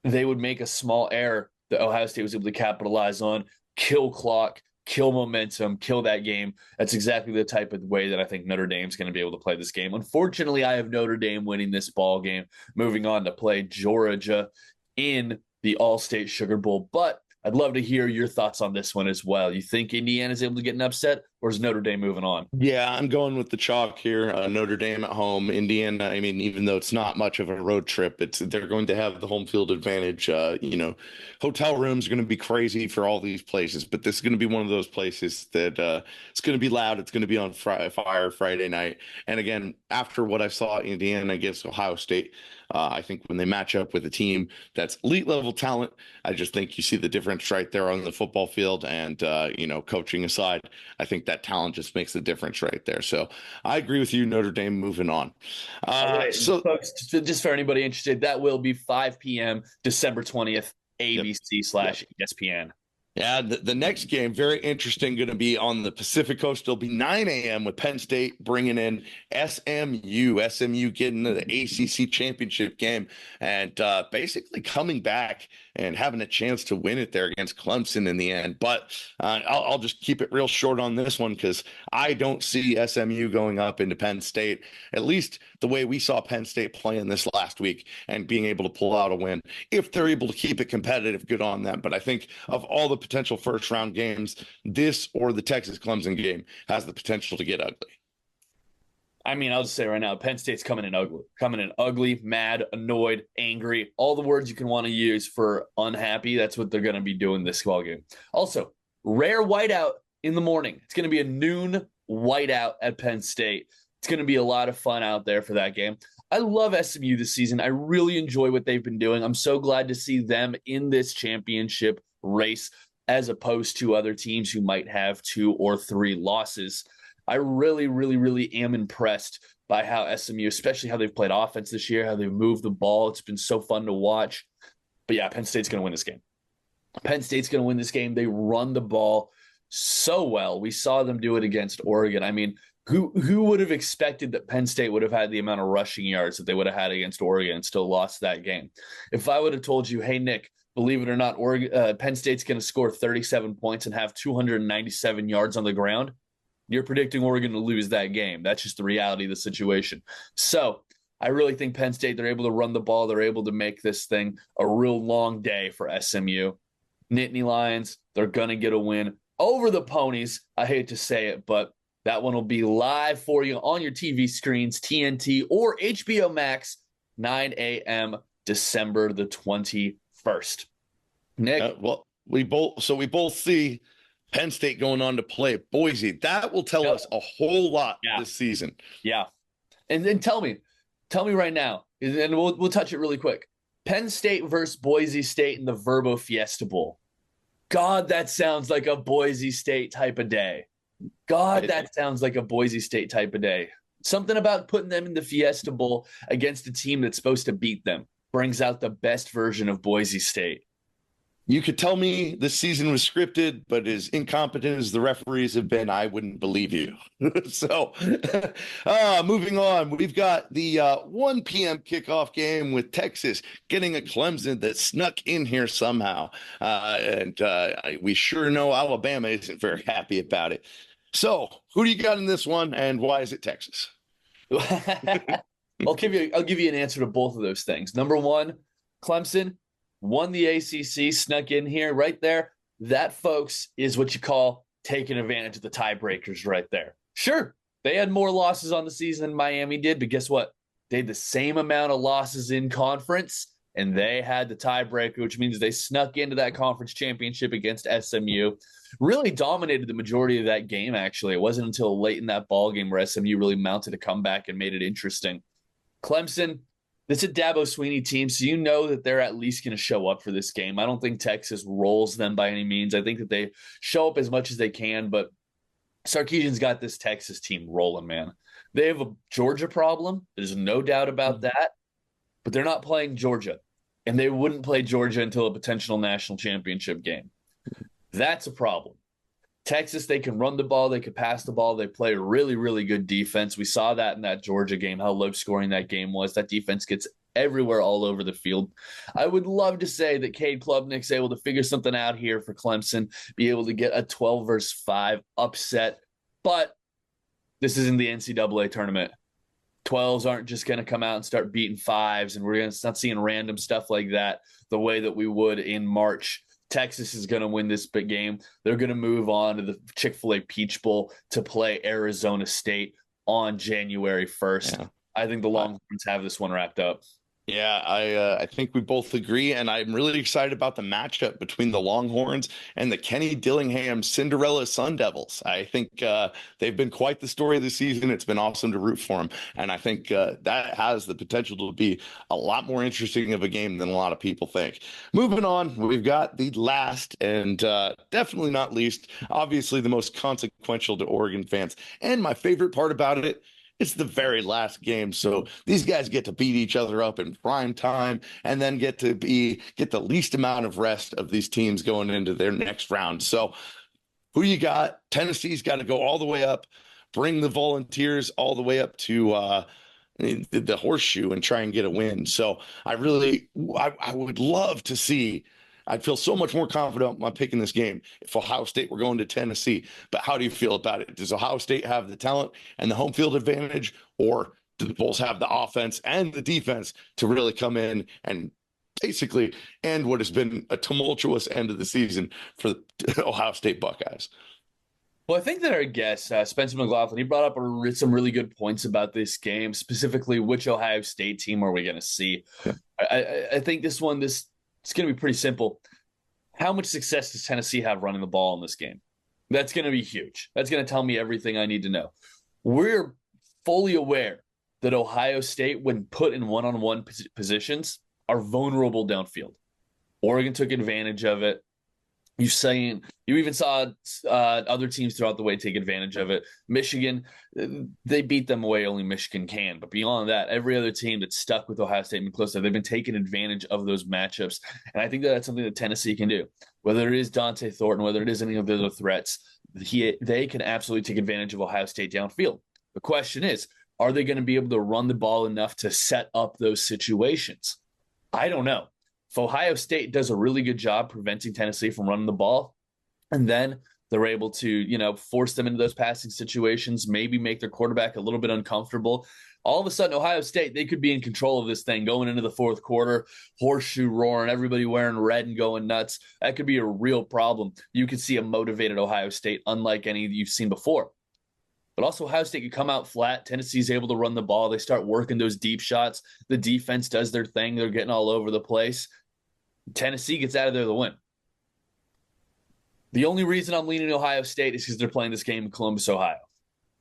they would make a small error that Ohio State was able to capitalize on, kill clock, kill momentum, kill that game. That's exactly the type of way that I think Notre Dame's going to be able to play this game. Unfortunately, I have Notre Dame winning this ball game, moving on to play Georgia in the All-State Sugar Bowl. But I'd love to hear your thoughts on this one as well. You think Indiana's able to get an upset, or is Notre Dame moving on? Yeah, I'm going with the chalk here. Notre Dame at home. Indiana, I mean, even though it's not much of a road trip, they're going to have the home field advantage. Hotel rooms are going to be crazy for all these places, but this is going to be one of those places that it's going to be loud. It's going to be on fire Friday night. And again, after what I saw Indiana against Ohio State, I think when they match up with a team that's elite level talent, I just think you see the difference right there on the football field. And, coaching aside, I think that talent just makes the difference right there. So I agree with you, Notre Dame moving on. Right. So, folks, just for anybody interested, that will be 5 p.m. December 20th, ABC/ESPN. Yeah, the next game, very interesting, going to be on the Pacific Coast. It'll be 9 a.m. with Penn State bringing in SMU. SMU getting the ACC championship game and basically coming back and having a chance to win it there against Clemson in the end. But I'll just keep it real short on this one because I don't see SMU going up into Penn State, at least the way we saw Penn State playing this last week and being able to pull out a win. If they're able to keep it competitive, good on them. But I think of all the potential first round games, this or the Texas Clemson game has the potential to get ugly. I mean, I'll just say right now, Penn State's coming in ugly, mad, annoyed, angry, all the words you can want to use for unhappy. That's what they're going to be doing this ball game. Also, rare whiteout in the morning. It's going to be a noon whiteout at Penn State. It's going to be a lot of fun out there for that game. I love SMU this season. I really enjoy what they've been doing. I'm so glad to see them in this championship race as opposed to other teams who might have 2 or 3 losses. I really, really, really am impressed by how SMU, especially how they've played offense this year, how they've moved the ball. It's been so fun to watch. But yeah, Penn State's going to win this game. Penn State's going to win this game. They run the ball so well. We saw them do it against Oregon. I mean, who would have expected that Penn State would have had the amount of rushing yards that they would have had against Oregon and still lost that game? If I would have told you, hey, Nick, believe it or not, Penn State's going to score 37 points and have 297 yards on the ground, you're predicting Oregon to lose that game. That's just the reality of the situation. So I really think Penn State, they're able to run the ball. They're able to make this thing a real long day for SMU. Nittany Lions, they're going to get a win over the Ponies. I hate to say it, but that one will be live for you on your TV screens, TNT or HBO Max, 9 a.m. December the 21st. Nick? Well, we both see Penn State going on to play Boise. That will tell us a whole lot this season. Yeah. And then tell me right now, and we'll touch it really quick. Penn State versus Boise State in the Verbo Fiesta Bowl. God, that sounds like a Boise State type of day. God, that sounds like a Boise State type of day. Something about putting them in the Fiesta Bowl against a team that's supposed to beat them brings out the best version of Boise State. You could tell me the season was scripted, but as incompetent as the referees have been, I wouldn't believe you. So moving on, we've got the 1 p.m. kickoff game with Texas getting a Clemson that snuck in here somehow. And we sure know Alabama isn't very happy about it. So who do you got in this one, and why is it Texas? I'll give you an answer to both of those things. Number one, Clemson won the ACC, snuck in here right there. That, folks, is what you call taking advantage of the tiebreakers right there. Sure, they had more losses on the season than Miami did, but guess what? They had the same amount of losses in conference, and they had the tiebreaker, which means they snuck into that conference championship against SMU. Really dominated the majority of that game, actually. It wasn't until late in that ball game where SMU really mounted a comeback and made it interesting. Clemson, it's a Dabo Swinney team, so you know that they're at least going to show up for this game. I don't think Texas rolls them by any means. I think that they show up as much as they can, but Sarkisian's got this Texas team rolling, man. They have a Georgia problem. There's no doubt about that, but they're not playing Georgia, and they wouldn't play Georgia until a potential national championship game. That's a problem. Texas, they can run the ball. They can pass the ball. They play really, really good defense. We saw that in that Georgia game, how low scoring that game was. That defense gets everywhere all over the field. I would love to say that Cade Klubnik's able to figure something out here for Clemson, be able to get a 12 versus 5 upset, but this isn't the NCAA tournament. 12s aren't just going to come out and start beating 5s, and we're going to start seeing random stuff like that the way that we would in March. Texas is going to win this big game. They're going to move on to the Chick-fil-A Peach Bowl to play Arizona State on January 1st. Yeah. I think the Longhorns have this one wrapped up. Yeah, I think we both agree, and I'm really excited about the matchup between the Longhorns and the Kenny Dillingham Cinderella Sun Devils. I think they've been quite the story of the season. It's been awesome to root for them, and I think that has the potential to be a lot more interesting of a game than a lot of people think. Moving on, we've got the last and definitely not least, obviously the most consequential to Oregon fans, and my favorite part about it it's the very last game. So these guys get to beat each other up in prime time and then get the least amount of rest of these teams going into their next round. So who you got? Tennessee's got to go all the way up, bring the Volunteers all the way up to the horseshoe and try and get a win. So I would love to see. I'd feel so much more confident about picking this game if Ohio State were going to Tennessee. But how do you feel about it? Does Ohio State have the talent and the home field advantage, or do the Bulls have the offense and the defense to really come in and basically end what has been a tumultuous end of the season for the Ohio State Buckeyes? Well, I think that our guest, Spencer McLaughlin, he brought up some really good points about this game, specifically which Ohio State team are we going to see. Yeah. I think it's going to be pretty simple. How much success does Tennessee have running the ball in this game? That's going to be huge. That's going to tell me everything I need to know. We're fully aware that Ohio State, when put in one-on-one positions, are vulnerable downfield. Oregon took advantage of it. You even saw other teams throughout the way take advantage of it. Michigan, they beat them the way only Michigan can. But beyond that, every other team that's stuck with Ohio State and close, they've been taking advantage of those matchups. And I think that's something that Tennessee can do. Whether it is Dante Thornton, whether it is any of the other threats, they can absolutely take advantage of Ohio State downfield. The question is, are they going to be able to run the ball enough to set up those situations? I don't know. If Ohio State does a really good job preventing Tennessee from running the ball, and then they're able to, force them into those passing situations, maybe make their quarterback a little bit uncomfortable, all of a sudden Ohio State, they could be in control of this thing going into the fourth quarter, horseshoe roaring, everybody wearing red and going nuts. That could be a real problem. You could see a motivated Ohio State unlike any you've seen before. But also Ohio State could come out flat. Tennessee's able to run the ball. They start working those deep shots. The defense does their thing. They're getting all over the place. Tennessee gets out of there to win. The only reason I'm leaning Ohio State is because they're playing this game in Columbus, Ohio.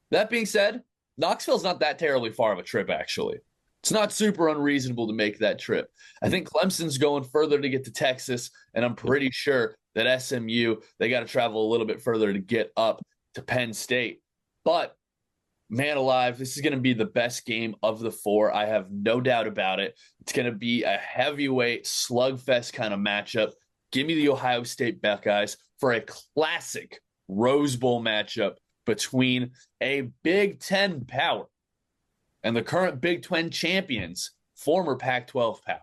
That being said, Knoxville's not that terribly far of a trip, actually. It's not super unreasonable to make that trip. I think Clemson's going further to get to Texas, and I'm pretty sure that SMU, they got to travel a little bit further to get up to Penn State. But, man alive, this is going to be the best game of the four. I have no doubt about it. It's going to be a heavyweight slugfest kind of matchup. Give me the Ohio State Buckeyes for a classic Rose Bowl matchup between a Big Ten power and the current Big Ten champions, former Pac-12 power,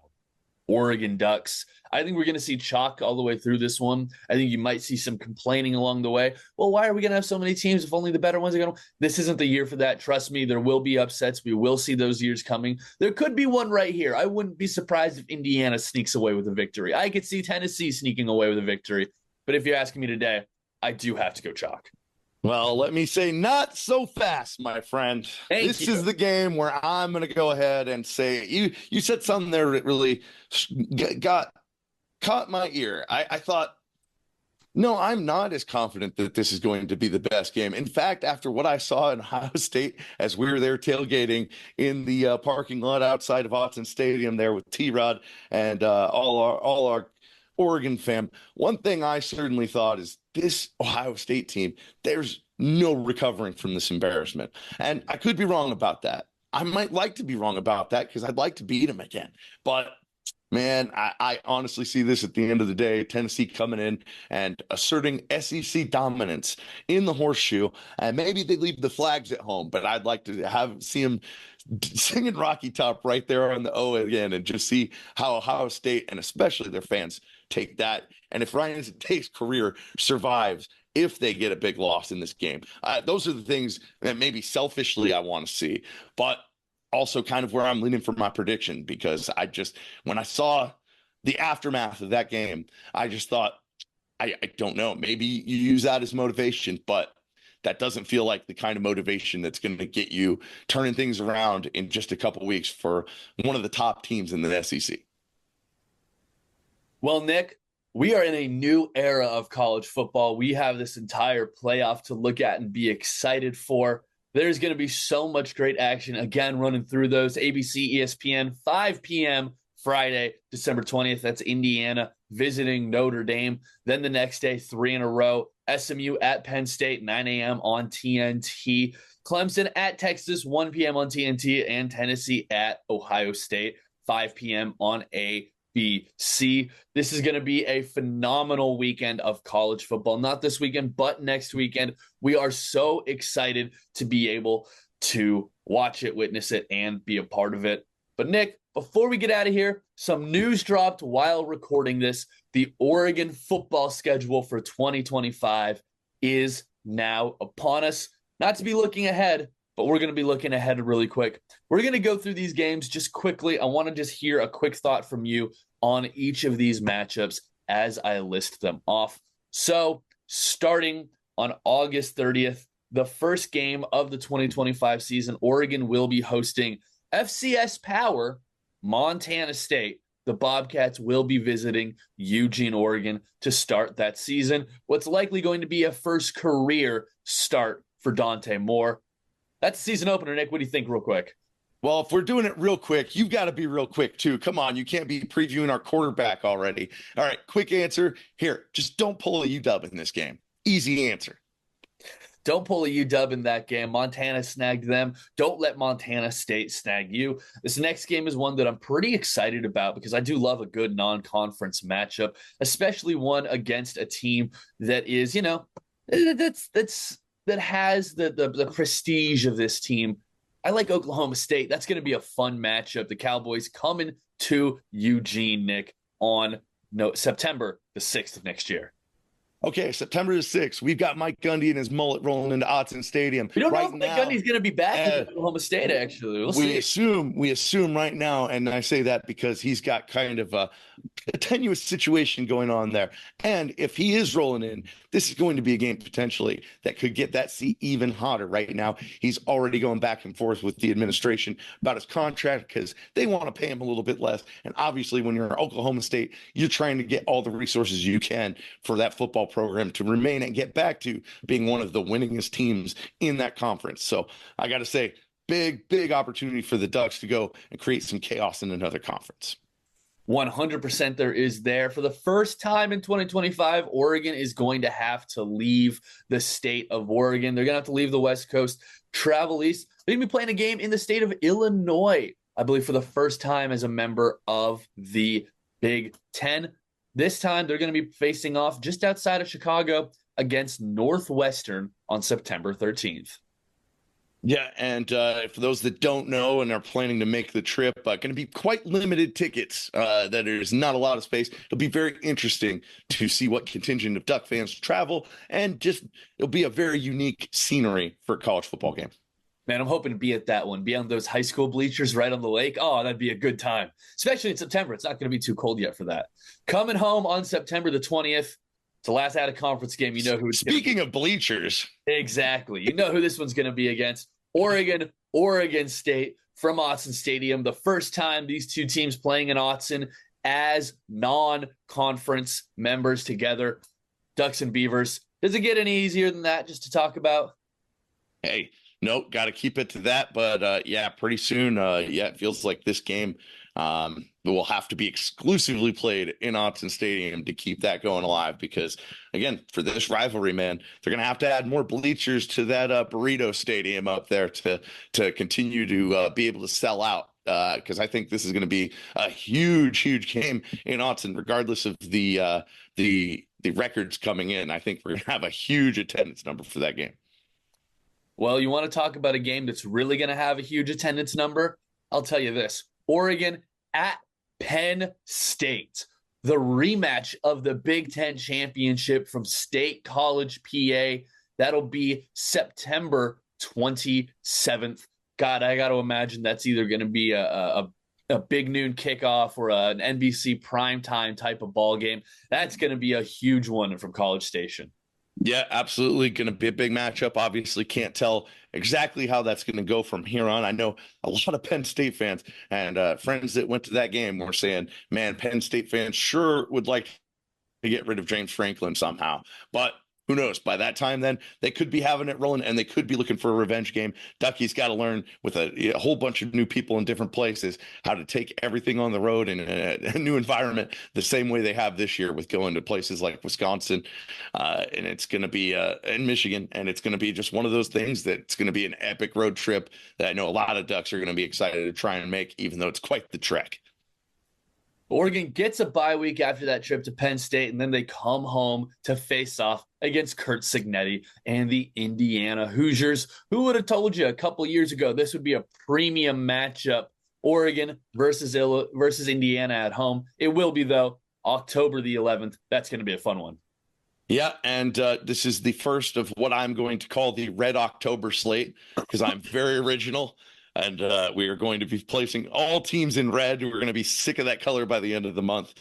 Oregon Ducks. I think we're going to see chalk all the way through this one. I think you might see some complaining along the way. Well, why are we going to have so many teams if only the better ones are going to? This isn't the year for that. Trust me, there will be upsets. We will see those years coming. There could be one right here. I wouldn't be surprised if Indiana sneaks away with a victory. I could see Tennessee sneaking away with a victory. But if you're asking me today, I do have to go chalk. Well, let me say not so fast, my friend. This is the game where I'm going to go ahead and say you said something there that really caught my ear. I thought, no, I'm not as confident that this is going to be the best game. In fact, after what I saw in Ohio State as we were there tailgating in the parking lot outside of Autzen Stadium there with T-Rod and all our Oregon fam, one thing I certainly thought is this Ohio State team, there's no recovering from this embarrassment. And I could be wrong about that. I might like to be wrong about that because I'd like to beat them again. But man, I honestly see this at the end of the day, Tennessee coming in and asserting SEC dominance in the horseshoe. And maybe they leave the flags at home, but I'd like to see them singing Rocky Top right there on the O again and just see how Ohio State and especially their fans take that. And if Ryan Day's career survives, if they get a big loss in this game, those are the things that maybe selfishly I want to see, but also kind of where I'm leaning for my prediction, because when I saw the aftermath of that game, I just thought, I don't know, maybe you use that as motivation, but that doesn't feel like the kind of motivation that's going to get you turning things around in just a couple of weeks for one of the top teams in the SEC. Well, Nick, we are in a new era of college football. We have this entire playoff to look at and be excited for. There's going to be so much great action, again, running through those. ABC, ESPN, 5 p.m. Friday, December 20th. That's Indiana visiting Notre Dame. Then the next day, 3 in a row, SMU at Penn State, 9 a.m. on TNT. Clemson at Texas, 1 p.m. on TNT, and Tennessee at Ohio State, 5 p.m. on ABC. This is going to be a phenomenal weekend of college football. Not this weekend, but next weekend. We are so excited to be able to watch it, witness it, and be a part of it. But Nick, before we get out of here, some news dropped while recording this. The Oregon football schedule for 2025 is now upon us. Not to be looking ahead, but we're going to be looking ahead really quick. We're going to go through these games just quickly. I want to just hear a quick thought from you on each of these matchups as I list them off. So, starting on August 30th, the first game of the 2025 season, Oregon will be hosting FCS Power Montana State. The Bobcats will be visiting Eugene, Oregon to start that season. What's likely going to be a first career start for Dante Moore. That's the season opener, Nick. What do you think real quick? Well, if we're doing it real quick, you've got to be real quick too. Come on, you can't be previewing our quarterback already. All right, quick answer here. Just don't pull a UW in this game. Easy answer. Don't pull a UW in that game. Montana snagged them. Don't let Montana State snag you. This next game is one that I'm pretty excited about because I do love a good non-conference matchup, especially one against a team that is, that has the prestige of this team. I like Oklahoma State. That's going to be a fun matchup. The Cowboys coming to Eugene, Nick, on September the 6th of next year. Okay, September the 6th. We've got Mike Gundy and his mullet rolling into Autzen Stadium. We don't know if Mike Gundy's going to be back in Oklahoma State, actually. We assume right now, and I say that because he's got kind of a tenuous situation going on there. And if he is rolling in, this is going to be a game potentially that could get that seat even hotter. Right now, he's already going back and forth with the administration about his contract because they want to pay him a little bit less. And obviously, when you're in Oklahoma State, you're trying to get all the resources you can for that football program to remain and get back to being one of the winningest teams in that conference. So I got to say, big opportunity for the Ducks to go and create some chaos in another conference. 100% there is there. For the first time in 2025, Oregon is going to have to leave the state of Oregon. They're going to have to leave the West Coast, travel east. They're going to be playing a game in the state of Illinois, I believe, for the first time as a member of the Big Ten. This time, they're going to be facing off just outside of Chicago against Northwestern on September 13th. Yeah, and for those that don't know and are planning to make the trip, going to be quite limited tickets. That there's not a lot of space. It'll be very interesting to see what contingent of Duck fans travel, and just it'll be a very unique scenery for a college football game. Man, I'm hoping to be at that one, be on those high school bleachers right on the lake. Oh, that'd be a good time, especially in September. It's not going to be too cold yet for that. Coming home on September the 20th. It's the last out of conference game. You know who it's Speaking of bleachers. Exactly. You know who this one's going to be against. Oregon State from Autzen Stadium. The first time these two teams playing in Autzen as non-conference members together. Ducks and Beavers. Does it get any easier than that just to talk about? Hey, nope, got to keep it to that. But yeah, pretty soon, it feels like this game will have to be exclusively played in Autzen Stadium to keep that going alive. Because, again, for this rivalry, man, they're going to have to add more bleachers to that burrito stadium up there to continue to be able to sell out. Because I think this is going to be a huge game in Autzen, regardless of the records coming in. I think we're going to have a huge attendance number for that game. Well, you want to talk about a game that's really going to have a huge attendance number? I'll tell you this. Oregon at Penn State. The rematch of the Big Ten championship from State College, PA. That'll be September 27th. God, I got to imagine that's either going to be a big noon kickoff or an NBC primetime type of ball game. That's going to be a huge one from College Station. Yeah, absolutely. Going to be a big matchup. Obviously, can't tell exactly how that's going to go from here on. I know a lot of Penn State fans and friends that went to that game were saying, man, Penn State fans sure would like to get rid of James Franklin somehow. But who knows? By that time, then they could be having it rolling, and they could be looking for a revenge game. Ducky's got to learn with a whole bunch of new people in different places how to take everything on the road in a new environment the same way they have this year with going to places like Wisconsin, and it's going to be in Michigan, and it's going to be just one of those things that's going to be an epic road trip that I know a lot of Ducks are going to be excited to try and make, even though it's quite the trek. Oregon gets a bye week after that trip to Penn State, and then they come home to face off against Curt Cignetti and the Indiana Hoosiers. Who would have told you a couple years ago this would be a premium matchup? Oregon versus Indiana at home. It will be, though, October the 11th. That's going to be a fun one. Yeah, and this is the first of what I'm going to call the Red October slate, because I'm very original. And we are going to be placing all teams in red. We're going to be sick of that color by the end of the month.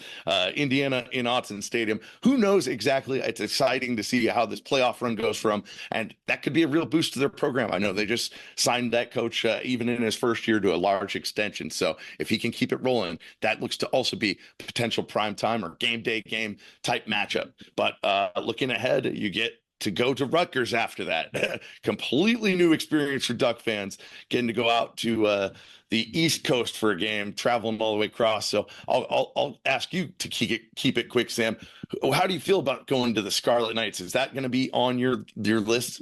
Indiana in Autzen Stadium. Who knows exactly? It's exciting to see how this playoff run goes from, and that could be a real boost to their program. I know they just signed that coach, even in his first year, to a large extension. So if he can keep it rolling, that looks to also be potential primetime or game day game type matchup. But looking ahead, you get to go to Rutgers after that. Completely new experience for Duck fans, getting to go out to the East Coast for a game, traveling all the way across. So I'll ask you to keep it quick, Sam. How do you feel about going to the Scarlet Knights? Is that going to be on your list?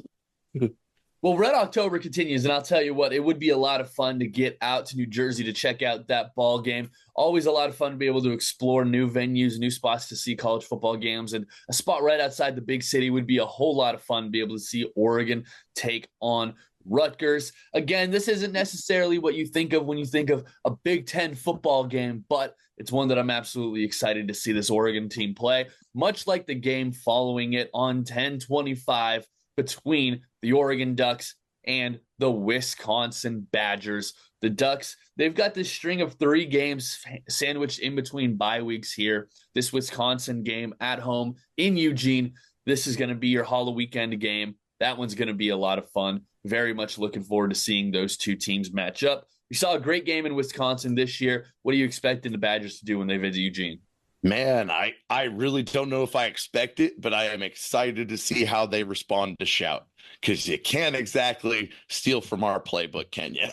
Well, Red October continues, and I'll tell you what, it would be a lot of fun to get out to New Jersey to check out that ball game. Always a lot of fun to be able to explore new venues, new spots to see college football games, and a spot right outside the big city would be a whole lot of fun to be able to see Oregon take on Rutgers. Again, this isn't necessarily what you think of when you think of a Big Ten football game, but it's one that I'm absolutely excited to see this Oregon team play, much like the game following it on 10/25 between the Oregon Ducks and the Wisconsin Badgers. The Ducks, they've got this string of 3 games sandwiched in between bye weeks here. This Wisconsin game at home in Eugene. This is going to be your Halloween weekend game. That one's going to be a lot of fun. Very much looking forward to seeing those two teams match up. We saw a great game in Wisconsin this year. What are you expecting the Badgers to do when they visit Eugene? Man, I really don't know if I expect it, but I am excited to see how they respond to Shout, because you can't exactly steal from our playbook, can you?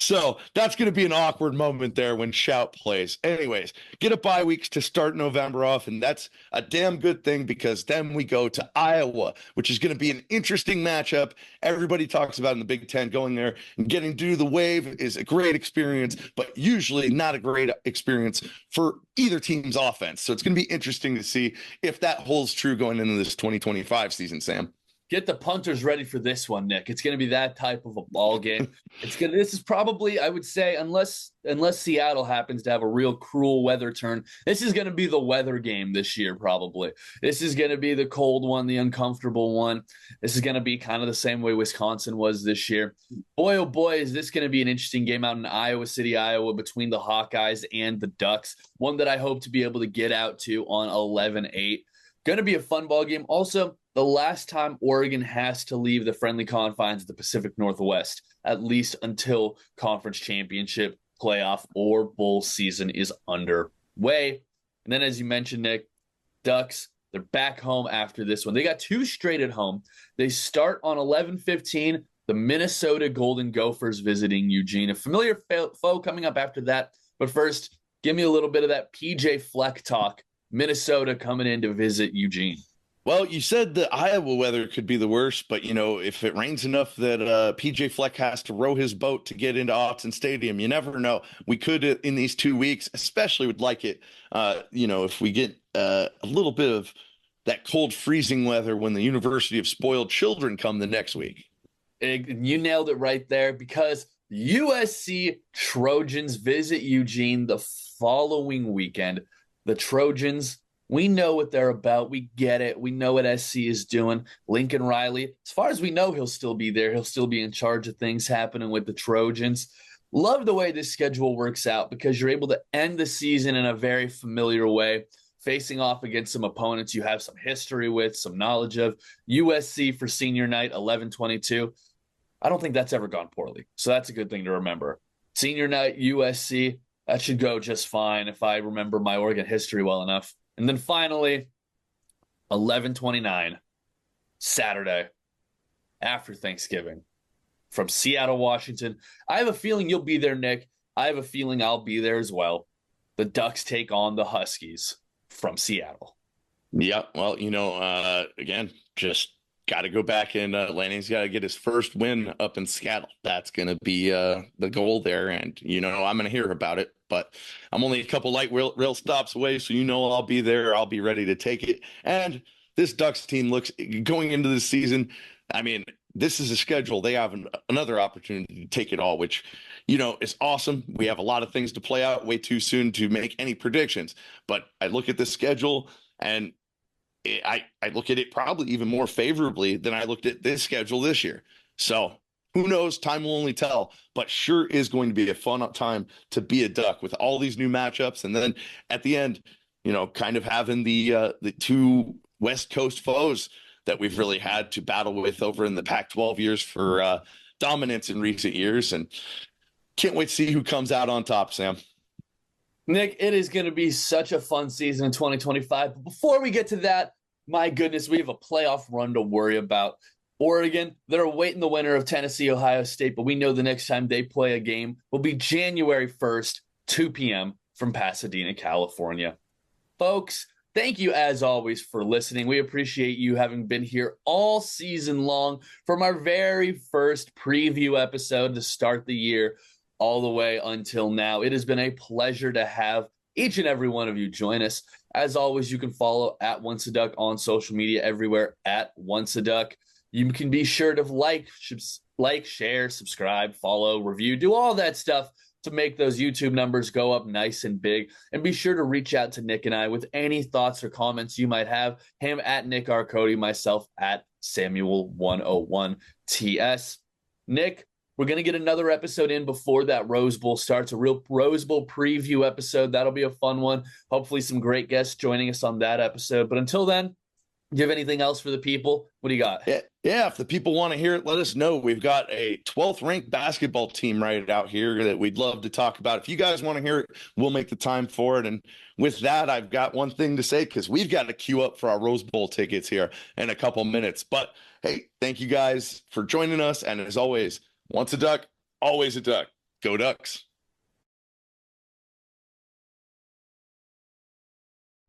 So that's going to be an awkward moment there when Shout plays. Anyways, get a bye weeks to start November off, and that's a damn good thing, because then we go to Iowa, which is going to be an interesting matchup. Everybody talks about in the Big Ten. Going there and getting to do the Wave is a great experience, but usually not a great experience for either team's offense. So it's going to be interesting to see if that holds true going into this 2025 season, Sam. Get the punters ready for this one, Nick. It's going to be that type of a ball game. This is probably, I would say, unless Seattle happens to have a real cruel weather turn, this is going to be the weather game this year, probably. This is going to be the cold one, the uncomfortable one. This is going to be kind of the same way Wisconsin was this year. Boy, oh boy, is this going to be an interesting game out in Iowa City, Iowa, between the Hawkeyes and the Ducks. One that I hope to be able to get out to on 11/8. Going to be a fun ball game. Also, the last time Oregon has to leave the friendly confines of the Pacific Northwest, at least until conference championship, playoff, or bowl season is underway. And then, as you mentioned, Nick, Ducks, they're back home after this one. They got 2 straight at home. They start on 11/15, the Minnesota Golden Gophers visiting Eugene. A familiar foe coming up after that. But first, give me a little bit of that PJ Fleck talk. Minnesota coming in to visit Eugene. Well, you said the Iowa weather could be the worst, but, if it rains enough that PJ Fleck has to row his boat to get into Autzen Stadium, you never know. We could, in these 2 weeks, especially would like it, if we get a little bit of that cold, freezing weather when the University of Spoiled Children come the next week. You nailed it right there, because USC Trojans visit Eugene the following weekend. The Trojans, we know what they're about. We get it. We know what SC is doing. Lincoln Riley, as far as we know, he'll still be there. He'll still be in charge of things happening with the Trojans. Love the way this schedule works out, because you're able to end the season in a very familiar way, facing off against some opponents you have some history with, some knowledge of. USC for senior night, 11/22. I don't think that's ever gone poorly. So that's a good thing to remember. Senior night, USC, that should go just fine if I remember my Oregon history well enough. And then finally, 11/29, Saturday, after Thanksgiving, from Seattle, Washington. I have a feeling you'll be there, Nick. I have a feeling I'll be there as well. The Ducks take on the Huskies from Seattle. Yeah, well, again, just got to go back and Lanning's got to get his first win up in Seattle. That's going to be the goal there. And, I'm going to hear about it, but I'm only a couple light rail stops away. So, I'll be there. I'll be ready to take it. And this Ducks team looks going into this season. I mean, this is a schedule. They have another opportunity to take it all, which, is awesome. We have a lot of things to play out, way too soon to make any predictions. But I look at this schedule and I look at it probably even more favorably than I looked at this schedule this year. So who knows? Time will only tell, but sure is going to be a fun time to be a Duck with all these new matchups. And then at the end, kind of having the two West Coast foes that we've really had to battle with over in the Pac-12 years for dominance in recent years. And can't wait to see who comes out on top, Sam. Nick, it is going to be such a fun season in 2025. But before we get to that, my goodness, we have a playoff run to worry about. Oregon, they're awaiting the winner of Tennessee, Ohio State, but we know the next time they play a game will be January 1st, 2 p.m. from Pasadena, California. Folks, thank you as always for listening. We appreciate you having been here all season long from our very first preview episode to start the year all the way until now. It has been a pleasure to have each and every one of you join us. As always, you can follow at Once a Duck on social media everywhere at Once a Duck. You can be sure to like, share, subscribe, follow, review, do all that stuff to make those YouTube numbers go up nice and big. And be sure to reach out to Nick and I with any thoughts or comments you might have. Him at Nick R. Cody, myself at Samuel101TS. Nick, we're going to get another episode in before that Rose Bowl starts, a real Rose Bowl preview episode. That'll be a fun one. Hopefully some great guests joining us on that episode. But until then, do you have anything else for the people? What do you got? Yeah, if the people want to hear it, let us know. We've got a 12th ranked basketball team right out here that we'd love to talk about. If you guys want to hear it, we'll make the time for it. And with that, I've got one thing to say because we've got to queue up for our Rose Bowl tickets here in a couple minutes. But hey, thank you guys for joining us. And as always, once a Duck, always a Duck. Go Ducks.